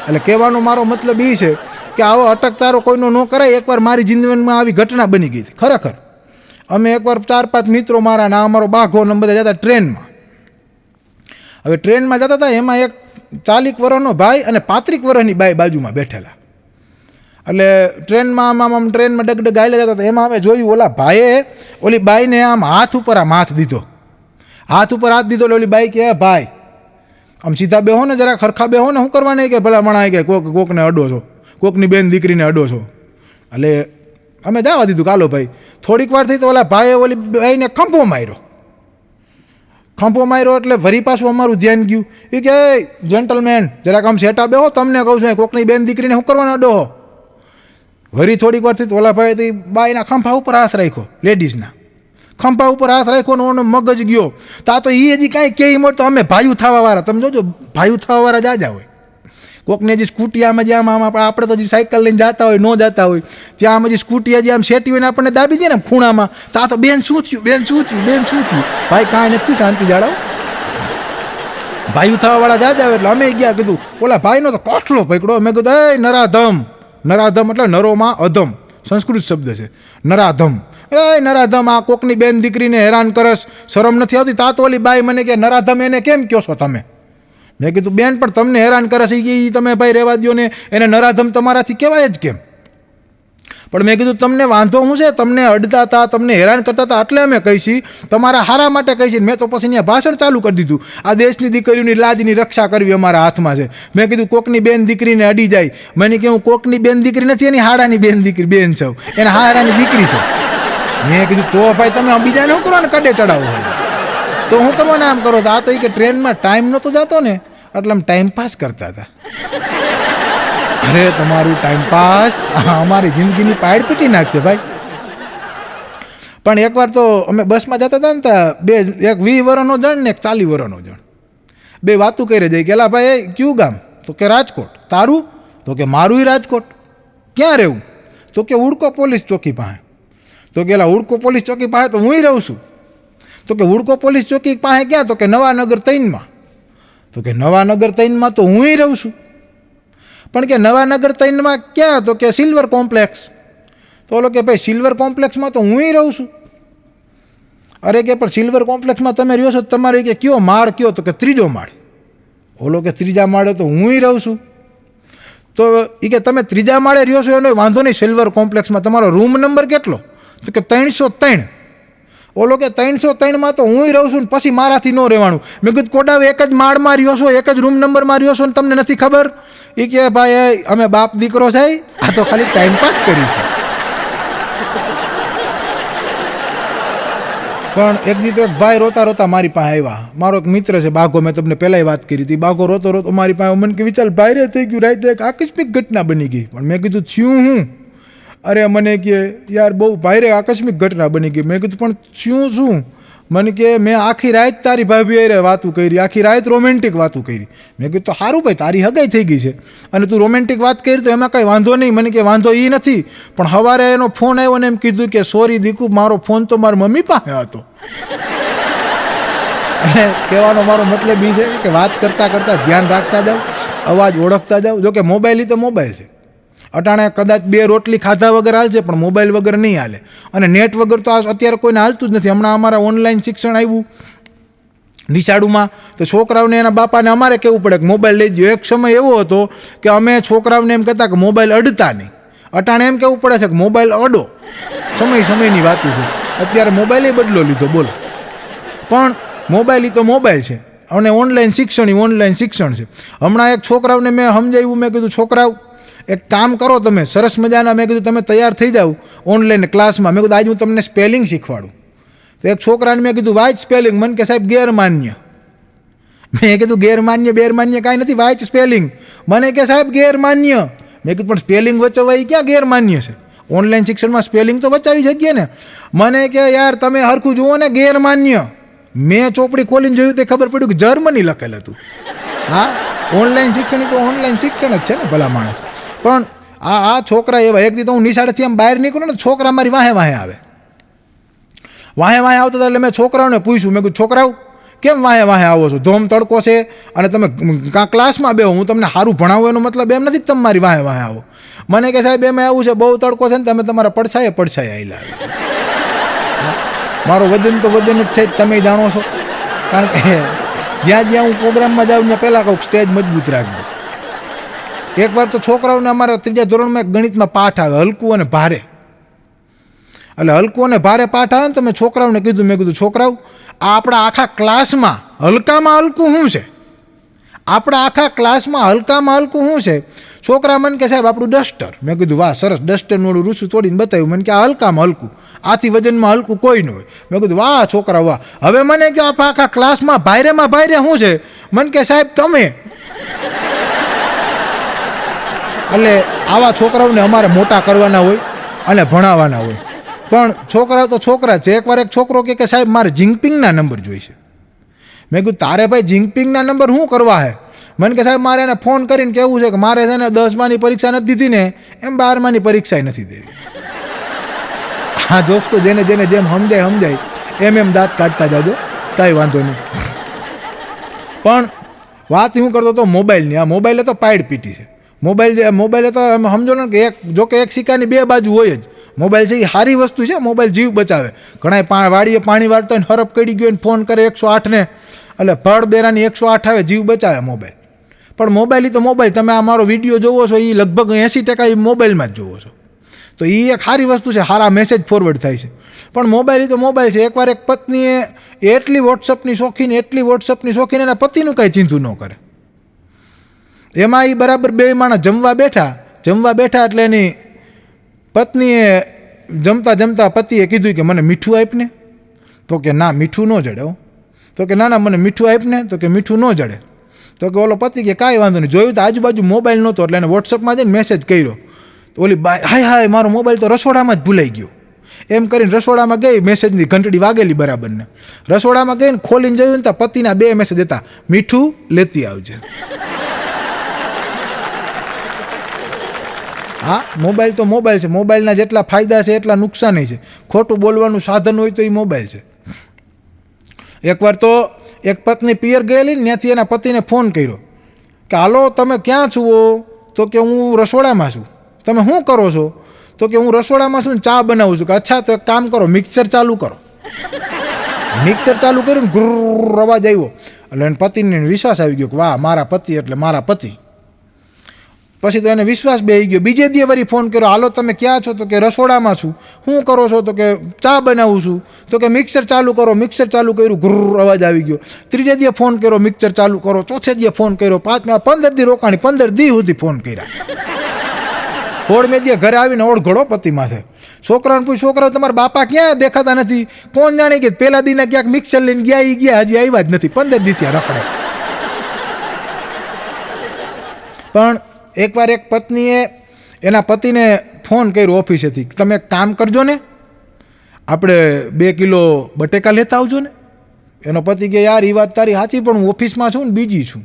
એટલે કહેવાનો મારો મતલબ એ છે કે આવો અટકચારો કોઈનો ન કરાય. એકવાર મારી જિંદગીમાં આવી ઘટના બની ગઈ હતી ખરેખર. અમે એકવાર 4-5 મિત્રો મારા ના અમારો બાઘો ને બધા જતા ટ્રેનમાં. હવે ટ્રેનમાં જતા હતા, એમાં એક 40 વર્ષનો ભાઈ અને 35 વર્ષની બાઈ બાજુમાં બેઠેલા. એટલે ટ્રેનમાં ડગડગ આવેલા જતા હતા. એમાં અમે જોયું ઓલા ભાઈએ ઓલી બાઈને આમ હાથ ઉપર હાથ દીધો એટલે ઓલી બાઈ કે ભાઈ આમ સીધા બેહો ને, જરા ખરખા બેહો ને, શું કરવા નહીં કે ભલા મણા કે કોકને અડો છો, કોકની બેન દીકરીને અડો છો. એટલે અમે જવા દીધું, કાલો ભાઈ. થોડીક વાર થઈ તો ઓલા ભાઈએ ઓલી બાઈને ખંભો માર્યો એટલે વરી પાછું અમારું ધ્યાન ગયું. એ કે જેન્ટલમેન જરાક આમ સેટા બેહો, તમને કહું છું કોકની બેન દીકરીને શું કરવાનો અડો? વરી થોડીક વાર થઈ તો ઓલા ભાઈ તો બાઈના ખંભા ઉપર હાથ રાખ્યો, લેડીઝના ખંભા ઉપર હાથ રાખ્યો ને ઓનો મગજ ગયો. તો એ હજી કાંઈ કહે મળતો, અમે ભાઈઓ થવાવાળા, તમે જોજો ભાઈઓ થવાવાળા જાજા હોય. કોકને હજી સ્કૂટી આમ હજી આમ આપણે તો હજી સાયકલ લઈને જતા હોય, ન જતા હોય, ત્યાં હજી સ્કૂટી હજી આમ સેટી હોય ને આપણને દાબી દે ને ખૂણામાં, તો બેન શું થયું? ભાઈ કાંઈ નથી, શાંતિ જાળવો. ભાઈઓ થવાવાળા જાજા હોય એટલે અમે ગયા, કીધું ઓલા ભાઈનો તો કોસલો પકડો. મેં કીધું એ નરાધમ એટલે નરોમાં અધમ, સંસ્કૃત શબ્દ છે નરાધમ. નરાધમ આ કોકની બેન દીકરીને હેરાન કરસ, શરમ નથી આવતી? તો ઓલી બાઈ મને કે નરાધમ એને કેમ કહો છો તમે? મેં કીધું બેન પણ તમને હેરાન કરે છે એ તમે ભાઈ રહેવા દો ને, એને નરાધમ તમારાથી કહેવાય જ કેમ? પણ મેં કીધું તમને વાંધો શું છે? તમને અડતા હતા, તમને હેરાન કરતા હતા, એટલે અમે કહીશી, તમારા હારા માટે કહીશી. મેં તો પછી અહીંયા ભાષણ ચાલુ કરી દીધું, આ દેશની દીકરીઓની લાજની રક્ષા કરવી અમારા હાથમાં છે. મેં કીધું કોકની બેન દીકરીને અડી જાય, મને કે હું કોકની બેન દીકરી નથી, એની હાડાની બેન દીકરી બેન છું, એના હાડાની દીકરી છે. મેં કીધું તો ભાઈ તમે બીજાને શું કરવાને કડે ચડાવો હોય તો શું કરવાને આમ કરો? તો આ તો કે ટ્રેનમાં ટાઈમ નહોતો જતો ને એટલે આમ ટાઈમ પાસ કરતા હતા. અરે તમારું ટાઈમ પાસ અમારી જિંદગીની પાડ પીટી નાખશે ભાઈ. પણ એકવાર તો અમે બસમાં જતા હતા ને, એક 20 વર્ષનો જણ ને એક 40 વર્ષનો જણ. બે વાતું કરી જાય કે એલા ભાઈ એ કયું ગામ? તો કે રાજકોટ. તારું? તો કે મારું રાજકોટ. ક્યાં રહેવું? તો કે ઉડકો પોલીસ ચોકી પાસે. તો કે એલા ઉડકો પોલીસ ચોકી પાસે તો હું રહું છું. તો કે ઉડકો પોલીસ ચોકી પાસે ક્યાં? તો કે નવાનગર 3માં. તો કે નવાનગર 3માં તો હું રહું છું. પણ કે નવાનગર 3માં ક્યાં? તો કે સિલ્વર કોમ્પ્લેક્સ. તો ઓલો કે ભાઈ સિલ્વર કોમ્પ્લેક્સમાં તો હું રહું છું. અરે કે પણ સિલ્વર કોમ્પ્લેક્સમાં તમે રહ્યો છો તમારે કે કયો માળ કયો? તો કે 3જો માળ. ઓલો કે 3જા માળે તો હું રહું છું. તો એ કે તમે 3જા માળે રહ્યો છો એનો વાંધો નહીં, સિલ્વર કોમ્પ્લેક્સમાં તમારો રૂમ નંબર કેટલો? તો કે 303. ઓલો કે 303માં તો હું રહું છું ને પછી મારાથી ન રહેવાનું. મેં કીધું કોડાવે એક જ માળમાં રહ્યો છો, એક જ રૂમ નંબરમાં રહ્યો છો ને તમને નથી ખબર? એ કે ભાઈ અમે બાપ દીકરો છે, આ તો ખાલી ટાઈમપાસ કરી છે. પણ એક દી તો એક ભાઈ રોતા રોતા મારી પાસે આવ્યા. મારો એક મિત્ર છે બાઘો, મેં તમને પહેલાંય વાત કરી હતી. બાઘો રોતો રોતો મારી પાસે મને કે વિચાર ભાઈ રે થઈ ગયું, રાતે એક આકસ્મિક ઘટના બની ગઈ. પણ મેં કીધું થયું હું? અરે મને કે યાર બહુ ભાઈ રે આકસ્મિક ઘટના બની ગઈ. મેં કીધું પણ શું? મને કે મેં આખી રાત તારી ભાભી અરે વાતું કરી, આખી રાત રોમેન્ટિક વાતું કરી. મેં કીધું તો સારું ભાઈ તારી હગાઈ થઈ ગઈ છે અને તું રોમેન્ટિક વાત કરી તો એમાં કંઈ વાંધો નહીં. મને કે વાંધો એ નથી, પણ સવારે એનો ફોન આવ્યો ને એમ કીધું કે સોરી દીકુ, મારો ફોન તો મારી મમ્મી પાસે હતો. અને કહેવાનો મારો મતલબ એ છે કે વાત કરતાં કરતાં ધ્યાન રાખતા જાઓ, અવાજ ઓળખતા જાઓ. જોકે મોબાઈલ તો મોબાઈલ છે, અટાણે કદાચ 2 રોટલી ખાધા વગર હાલશે પણ મોબાઈલ વગર નહીં હાલે. અને નેટ વગર તો અત્યારે કોઈને હાલતું જ નથી. હમણાં અમારા ઓનલાઈન શિક્ષણ આવ્યું નિશાળુમાં, તો છોકરાઓને એના બાપાને અમારે કહેવું પડે કે મોબાઈલ લઈ દો. એક સમય એવો હતો કે અમે છોકરાઓને એમ કહેતા કે મોબાઈલ અડતા નહીં. અટાણે એમ કહેવું પડે છે કે મોબાઈલ અડો. સમયની વાતું છે. અત્યારે મોબાઈલે બદલો લીધો, બોલો. પણ મોબાઈલ તો મોબાઈલ છે અને ઓનલાઈન શિક્ષણ છે. હમણાં એક છોકરાઓને મેં સમજાવ્યું, મેં કીધું છોકરાઓ એક કામ કરો તમે સરસ મજાના, મેં કીધું તમે તૈયાર થઈ જાઓ ઓનલાઈન ક્લાસમાં. મેં કીધું આજે હું તમને સ્પેલિંગ શીખવાડું. તો એક છોકરાને મેં કીધું વાંચ સ્પેલિંગ. મને કે સાહેબ ગેરમાન્ય. મેં કીધું ગેરમાન્ય બેરમાન્ય કાંઈ નથી, વાંચ સ્પેલિંગ. મને કે સાહેબ ગેરમાન્ય. મેં કીધું પણ સ્પેલિંગ વચાવવા ક્યાં ગેરમાન્ય છે? ઓનલાઈન શિક્ષણમાં સ્પેલિંગ તો વચાવી શકીએ ને. મને કે યાર તમે હરખું જુઓ ને, ગેરમાન્ય. મેં ચોપડી ખોલીને જોયું તો ખબર પડ્યું કે જર્મની લખેલ હતું. હા, ઓનલાઈન શિક્ષણ તો ઓનલાઈન શિક્ષણ જ છે ને ભલા માણસ. પણ આ છોકરા એવા, એક દી તો હું નિશાળેથી આમ બહાર નીકળું ને છોકરા મારી વાહે આવે. વાહે આવતા હતા એટલે મેં છોકરાઓને પૂછ્યું, મેં કીધું છોકરાઓ કેમ વાહે આવો છો? ધોમ તડકો છે અને તમે કાં ક્લાસમાં બેહો, હું તમને સારું ભણાવું એનો મતલબ એમ નથી કે તમે મારી વાહે આવો. મને કે સાહેબ એમ આવું છે, બહુ તડકો છે ને તમે તમારા પડછાએ આવેલા. મારો વજન તો વજન જ છે, તમે જાણો છો. કારણ કે જ્યાં હું પ્રોગ્રામમાં જાઉં ત્યાં પહેલાં કહું સ્ટેજ મજબૂત રાખજો. એકવાર તો છોકરાઓને અમારા 3જા ધોરણમાં એક ગણિતમાં પાઠ આવે, હલકું અને ભારે. એટલે હલકું અને ભારે પાઠ આવે ને તો મેં છોકરાઓને કીધું, મેં કીધું છોકરાઓ આ આપણા આખા ક્લાસમાં હલકામાં હલકું શું છે? આપણા આખા ક્લાસમાં હલકામાં હલકું શું છે? છોકરા મને કે સાહેબ આપણું ડસ્ટર. મેં કીધું વાહ સરસ, ડસ્ટરનું રૂસું તોડીને બતાવ્યું. મને કે આ હલકામાં હલકું, આથી વજનમાં હલકું કોઈ ન હોય. મેં કીધું વાહ છોકરા વાહ. હવે મને કે આખા ક્લાસમાં ભાઈરેમાં ભાઈરે શું છે? મને કે સાહેબ તમે. એટલે આવા છોકરાઓને અમારે મોટા કરવાના હોય અને ભણાવવાના હોય. પણ છોકરાઓ તો છોકરા છે. એકવાર એક છોકરો કે સાહેબ મારે જિંગપિંગના નંબર જોઈશે. મેં કીધું તારે ભાઈ જિંગપિંગના નંબર શું કરવા હે? મને કે સાહેબ મારે એને ફોન કરીને કહેવું છે કે મારે છે ને 10માની પરીક્ષા નથી દીધી ને એમ 12માની પરીક્ષા નથી દેવી. હા જોક્સ તો જેને જેમ સમજાય એમ દાંત કાઢતા જાજો, કાંઈ વાંધો નહીં. પણ વાત હું કરતો હતો મોબાઈલની. આ મોબાઈલે તો પાડ પીટી છે. મોબાઈલે તો સમજો ને કે એક સિક્કાની 2 બાજુ હોય જ. મોબાઈલ છે એ સારી વસ્તુ છે, મોબાઈલ જીવ બચાવે. ઘણા વાડીએ પાણી વાળતા હોય હરફ કડી ગયો ને ફોન કરે 108ને, એટલે ભળ બેરાની 108 આવે, જીવ બચાવે મોબાઈલ. પણ મોબાઈલ તો મોબાઈલ, તમે આ મારો વિડીયો જોવો છો એ લગભગ 80% એ મોબાઈલમાં જ જોવો છો. તો એ એક સારી વસ્તુ છે, સારા મેસેજ ફોરવર્ડ થાય છે. પણ મોબાઈલ તો મોબાઈલ છે. એકવાર એક પત્નીએ એટલી વોટ્સઅપની શોખીન એના પતિનું કાંઈ ચિંતું ન કરે. એમાં એ બરાબર 2 માણસ જમવા બેઠા એટલે એની પત્નીએ જમતા પતિએ કીધું કે મને મીઠું આપને. તો કે ના મીઠું ન જડે. તો કે ના મને મીઠું આપને. તો કે મીઠું ન જડે. તો કે ઓલો પતિ કે કાંઈ વાંધો નહીં. જોયું તો આજુબાજુ મોબાઈલ નહોતો એટલે એને વોટ્સઅપમાં જઈને મેસેજ કર્યો. તો ઓલી બાઈ હાય મારો મોબાઈલ તો રસોડામાં જ ભૂલાઈ ગયો. એમ કરીને રસોડામાં ગઈ, મેસેજની ઘંટડી વાગેલી બરાબરને. રસોડામાં ગઈને ખોલીને જોયું ને તો પતિના 2 મેસેજ હતા, મીઠું લેતી આવજે. હા, મોબાઈલ તો મોબાઈલ છે. મોબાઈલના જેટલા ફાયદા છે એટલા નુકસાન છે. ખોટું બોલવાનું સાધન હોય તો એ મોબાઈલ છે. એકવાર તો એક પત્ની પિયર ગયેલી ને ત્યાંથી એના પતિને ફોન કર્યો કે હાલો તમે ક્યાં છો? તો કે હું રસોડામાં છું. તમે શું કરો છો? તો કે હું રસોડામાં છું ને ચા બનાવું છું. કે અચ્છા, તો એક કામ કરો, મિક્સર ચાલુ કરો. મિક્સર ચાલુ કર્યું ને ગુર્ર અવાજ આવ્યો એટલે એને પતિને વિશ્વાસ આવી ગયો કે વાહ, મારા પતિ એટલે મારા પતિ. પછી તો એને વિશ્વાસ બેસી ગયો. બીજે દી વળી ફોન કર્યો, હાલો તમે ક્યાં છો? તો કે રસોડામાં છું. શું કરો છો? તો કે ચા બનાવું છું. તો કે મિક્સર ચાલુ કરો. મિક્સર ચાલુ કર્યું, ગુર્ર અવાજ આવી ગયો. ત્રીજે દી ફોન કર્યો, મિક્સર ચાલુ કરો. ચોથે દી ફોન કર્યો. 15 દી રોકાણી, 15 દી સુધી ફોન કર્યા. 16મે દી ઘરે આવીને ઓળઘડો પતિ માથે. છોકરાને પૂછ્યું, છોકરા તમારા બાપા ક્યાં દેખાતા નથી? કોણ જાણે કે પહેલા દીના ક્યાંક મિક્સર લઈને ગયા, હજી આવ્યા જ નથી. 15 દી થયા રખડે. પણ એકવાર એક પત્નીએ એના પતિને ફોન કર્યો ઓફિસેથી, તમે એક કામ કરજો ને, આપણે 2 કિલો બટેકા લેતા આવજો ને. એનો પતિ કે યાર એ વાત તારી સાચી, પણ હું ઓફિસમાં છું ને બીજી છું,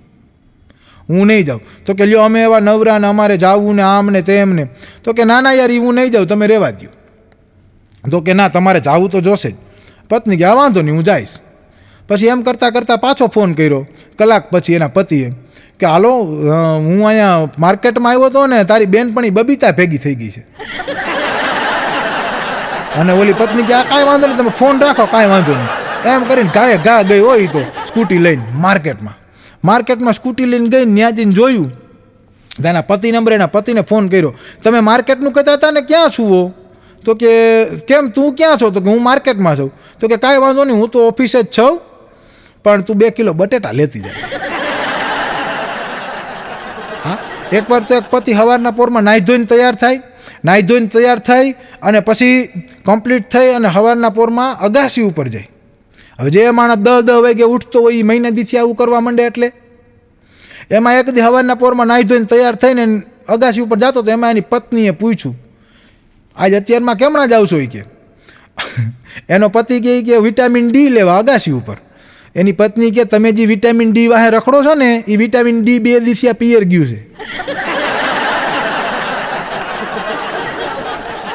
હું નહીં જાઉં. તો કે લ્યો અમે એવા નવરા ને અમારે જાવું ને આમ ને તેમ ને. તો કે ના ના યાર, હું નહીં જાઉં, તમે રહેવા દો. તો કે ના, તમારે જાવું તો જોશે જ. પત્ની કે હા વાંધો નહીં, હું જઈશ. પછી એમ કરતાં કરતાં પાછો ફોન કર્યો કલાક પછી એના પતિએ કે હાલો હું અહીંયા માર્કેટમાં આવ્યો હતો ને, તારી બેનપણી બબીતા ભેગી થઈ ગઈ છે. અને ઓલી પત્ની કે આ કાંઈ વાંધો નહીં, તમે ફોન રાખો, કાંઈ વાંધો નહીં. એમ કરીને ગાયે ગા ગઈ હોય તો સ્કૂટી લઈને માર્કેટમાં સ્કૂટી લઈને ગઈ. ત્યાં જઈને જોયું તો એના પતિ નંબર, એના પતિને ફોન કર્યો, તમે માર્કેટનું કહેતા હતા ને, ક્યાં છું? તો કે કેમ, તું ક્યાં છો? તો કે હું માર્કેટમાં છું. તો કે કાંઈ વાંધો નહીં, હું તો ઓફિસે જ છું, પણ તું 2 કિલો બટેટા લેતી જાય. હા, એકવાર તો એક પતિ સવારના પોરમાં નાહી ધોઈને તૈયાર થાય અને પછી કમ્પ્લીટ થઈ અને સવારના પોરમાં અગાસી ઉપર જાય. હવે જે માણસ 10 વાગે ઉઠતો હોય એ મહિના દીથી આવું કરવા માંડે. એટલે એમાં એક દી સવારના પોરમાં નાહી ધોઈને તૈયાર થઈને અગાસી ઉપર જતો તો એમાં એની પત્નીએ પૂછ્યું, આજ અત્યારમાં કેમણા જાવ છો? કે એનો પતિ કહે કે વિટામિન ડી લેવા અગાસી ઉપર. એની પત્ની કે તમે જે વિટામિન ડી વાહે રખડો છો ને, એ વિટામિન ડી 2 દિવસે પિયર ગયું છે.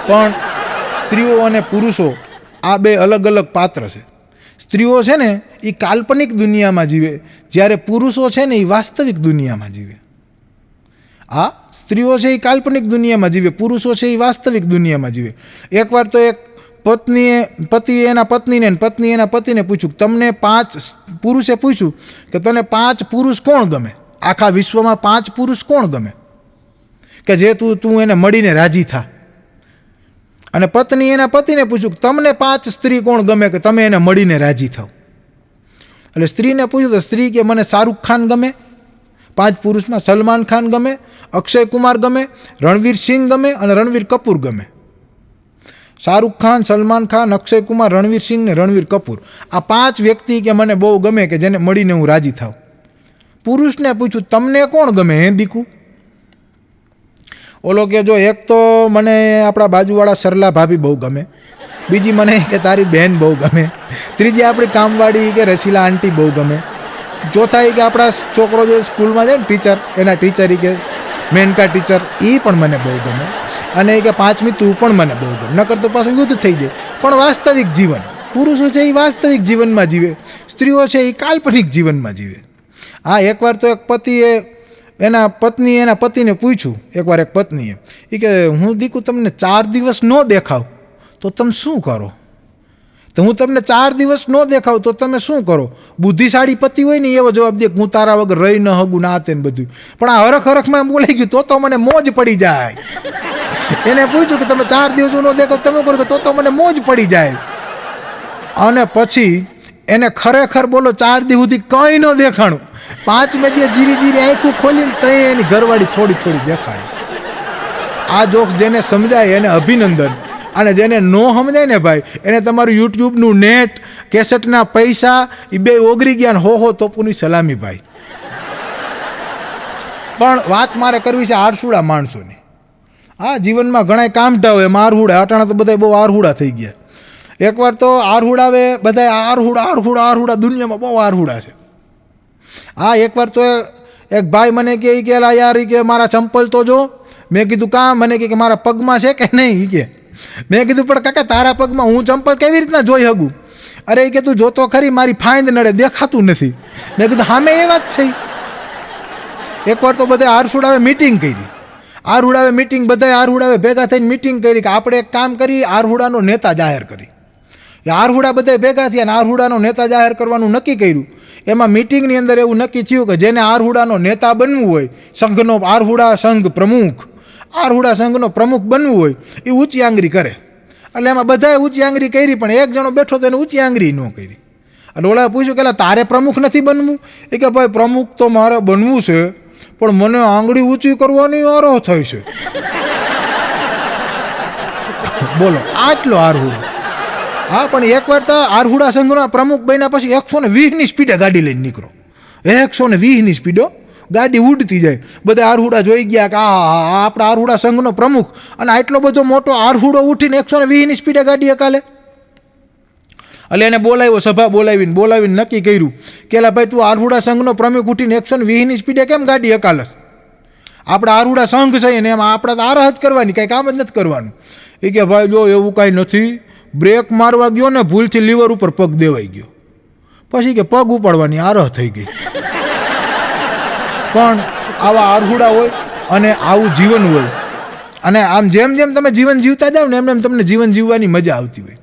પણ સ્ત્રીઓ અને પુરુષો આ 2 અલગ અલગ પાત્ર છે. સ્ત્રીઓ છે ને એ કાલ્પનિક દુનિયામાં જીવે, જ્યારે પુરુષો છે ને એ વાસ્તવિક દુનિયામાં જીવે. આ સ્ત્રીઓ છે એ કાલ્પનિક દુનિયામાં જીવે, પુરુષો છે એ વાસ્તવિક દુનિયામાં જીવે. એકવાર તો એક પતિએ એના પત્નીને, પત્ની એના પતિને પૂછ્યું, તમને 5 પુરુષે પૂછ્યું કે તને 5 પુરુષ કોણ ગમે? આખા વિશ્વમાં 5 પુરુષ કોણ ગમે કે જે તું એને મળીને રાજી થા? અને પત્ની એના પતિને પૂછ્યું કે તમને 5 સ્ત્રી કોણ ગમે કે તમે એને મળીને રાજી થાવ? એટલે સ્ત્રીને પૂછ્યું તો સ્ત્રી કે મને શાહરૂખ ખાન ગમે, 5 પુરુષમાં સલમાન ખાન ગમે, અક્ષય કુમાર ગમે, રણવીર સિંહ ગમે અને રણવીર કપૂર ગમે. શાહરૂખ ખાન, સલમાન ખાન, અક્ષય કુમાર, રણવીર સિંહ ને રણવીર કપૂર, આ 5 વ્યક્તિ કે મને બહુ ગમે કે જેને મળીને હું રાજી થાવ. પુરુષને પૂછ્યું તમને કોણ ગમે હે દીકુ? ઓલો કે જો એક તો મને આપણા બાજુવાળા સરલા ભાભી બહુ ગમે, બીજી મને કે તારી બહેન બહુ ગમે, ત્રીજી આપણી કામવાળી કે રસીલા આંટી બહુ ગમે, ચોથા કે આપણા છોકરો જે સ્કૂલમાં જાય ને ટીચર, એના ટીચર કે મેનકા ટીચર, એ પણ મને બહુ ગમે, અને કે 5મી તું પણ મને બહુ ગમે. નકર તો પાછું યુદ્ધ થઈ જાય. પણ વાસ્તવિક જીવન, પુરુષો છે એ વાસ્તવિક જીવનમાં જીવે, સ્ત્રીઓ છે એ કાલ્પનિક જીવનમાં જીવે. હા, એકવાર તો એક પતિએ એના પતિને પૂછ્યું, એકવાર એક પત્નીએ એ કે હું દીકુ તમને 4 દિવસ ન દેખાવ તો તમે શું કરો? તો હું તમને 4 દિવસ ન દેખાવ તો તમે શું કરો? બુદ્ધિશાળી પતિ હોય ને એવો જવાબ દે, હું તારા વગર રહી ન હગું ના તેને બધું. પણ આ હરખ એમ બોલાઈ ગયું તો મને મોજ પડી જાય. એને પૂછ્યું કે તમે 4 દિવસ ન દેખાવ તમે કરો તો મને મોજ પડી જાય. અને પછી એને ખરેખર બોલો 4 દિવસ સુધી કંઈ ન દેખાણું. 5મે દી જીરી આંખું ખોલીને તઈ એની ઘરવાળી થોડી દેખાડી. આ જોક્સ જેને સમજાય એને અભિનંદન, અને જેને ન સમજાય ને ભાઈ એને તમારું યુટ્યુબનું નેટ, કેસેટના પૈસા એ 2 ઓગરી ગયા, હો તોપુની સલામી ભાઈ. પણ વાત મારે કરવી છે આળસુડા માણસોની. હા, જીવનમાં ઘણા કામઠા હોય, એમાં આરહુડા. અટાણા તો બધા બહુ આરહુડા થઈ ગયા. એકવાર તો આરહુડાવે બધા આરહુડા દુનિયામાં બહુ આરહુડા છે. હા, એકવાર તો એક ભાઈ મને કે યાર કે મારા ચંપલ તો જો. મેં કીધું કાં? મને કે મારા પગમાં છે કે નહીં કે. મેં કીધું પણ કાકા તારા પગમાં હું ચંપલ કેવી રીતના જોઈ શકું? અરે કે તું જોતો ખરી, મારી ફાંદ નડે, દેખાતું નથી. મેં કીધું હામે એ વાત છે. એકવાર તો બધા આરહુડાવે મીટિંગ કરી. બધા આરહુડાવે ભેગા થઈને મીટિંગ કરી કે આપણે એક કામ કરી, આરહુડાનો નેતા જાહેર કરી. આરહુડા બધા ભેગા થયા અને આરહુડાનો નેતા જાહેર કરવાનું નક્કી કર્યું. એમાં મીટિંગની અંદર એવું નક્કી થયું કે જેને આરહુડાનો નેતા બનવું હોય, સંઘનો આરહુડા સંઘ પ્રમુખ, આરહુડા સંઘનો પ્રમુખ બનવું હોય, એ ઊંચી આંગળી કરે. એટલે એમાં બધાએ ઊંચી આંગળી કરી, પણ એક જણો બેઠો તો એને ઊંચી આંગળી ન કરી. એટલે ઓલા પૂછ્યું કે તારે પ્રમુખ નથી બનવું? એ કે ભાઈ પ્રમુખ તો મારે બનવું છે, પણ મને આંગળી ઊંચી કરવાની આરોહ થઈ છે. બોલો, આટલો આરહુડો. હા, પણ એકવાર તો આરહુડા સંઘના પ્રમુખ બન્યા પછી 120ની સ્પીડે ગાડી લઈને નીકળો. 120ની સ્પીડો ગાડી ઉડતી જાય. બધા આરહુડા જોઈ ગયા કે આપણા આરહુડા સંઘનો પ્રમુખ, અને આટલો બધો મોટો આરહુડો ઉઠીને 120ની સ્પીડે ગાડી હકાલે. એટલે એને બોલાવ્યો, સભા બોલાવીને નક્કી કર્યું કે ભાઈ તું આરહુડા સંઘનો પ્રમુખ ઉઠીને 120ની સ્પીડે કેમ ગાડી હકાલસ? આપણા આરહુડા સંઘ છે ને એમાં આપણે તો આરહ જ કરવાની, કાંઈ કામ જ નથી કરવાનું. એ કે ભાઈ જો એવું કાંઈ નથી, બ્રેક મારવા ગયો ને ભૂલથી લીવર ઉપર પગ દેવાઈ ગયો, પછી કે પગ ઉપાડવાની આરહ થઈ ગઈ. પણ આવા આરહુડા હોય અને આવું જીવન હોય, અને આમ જેમ જેમ તમે જીવન જીવતા જાઓ ને એમ તમને જીવન જીવવાની મજા આવતી હોય.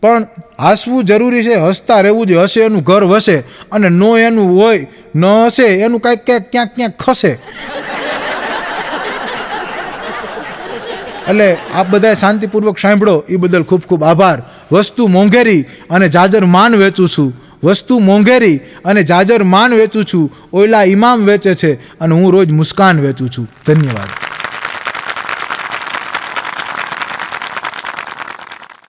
પણ હસવું જરૂરી છે, હસતા રહેવું જોઈએ. હશે એનું ઘર વસે, અને નો એનું હોય, ન હશે એનું ક્યાંક ખસે. એટલે આપ બધા શાંતિપૂર્વક સાંભળો એ બદલ ખૂબ ખૂબ આભાર. વસ્તુ મોંઘેરી અને જાજર માન વેચું છું. ઓયલા ઇમામ વેચે છે અને હું રોજ મુસ્કાન વેચું છું. ધન્યવાદ.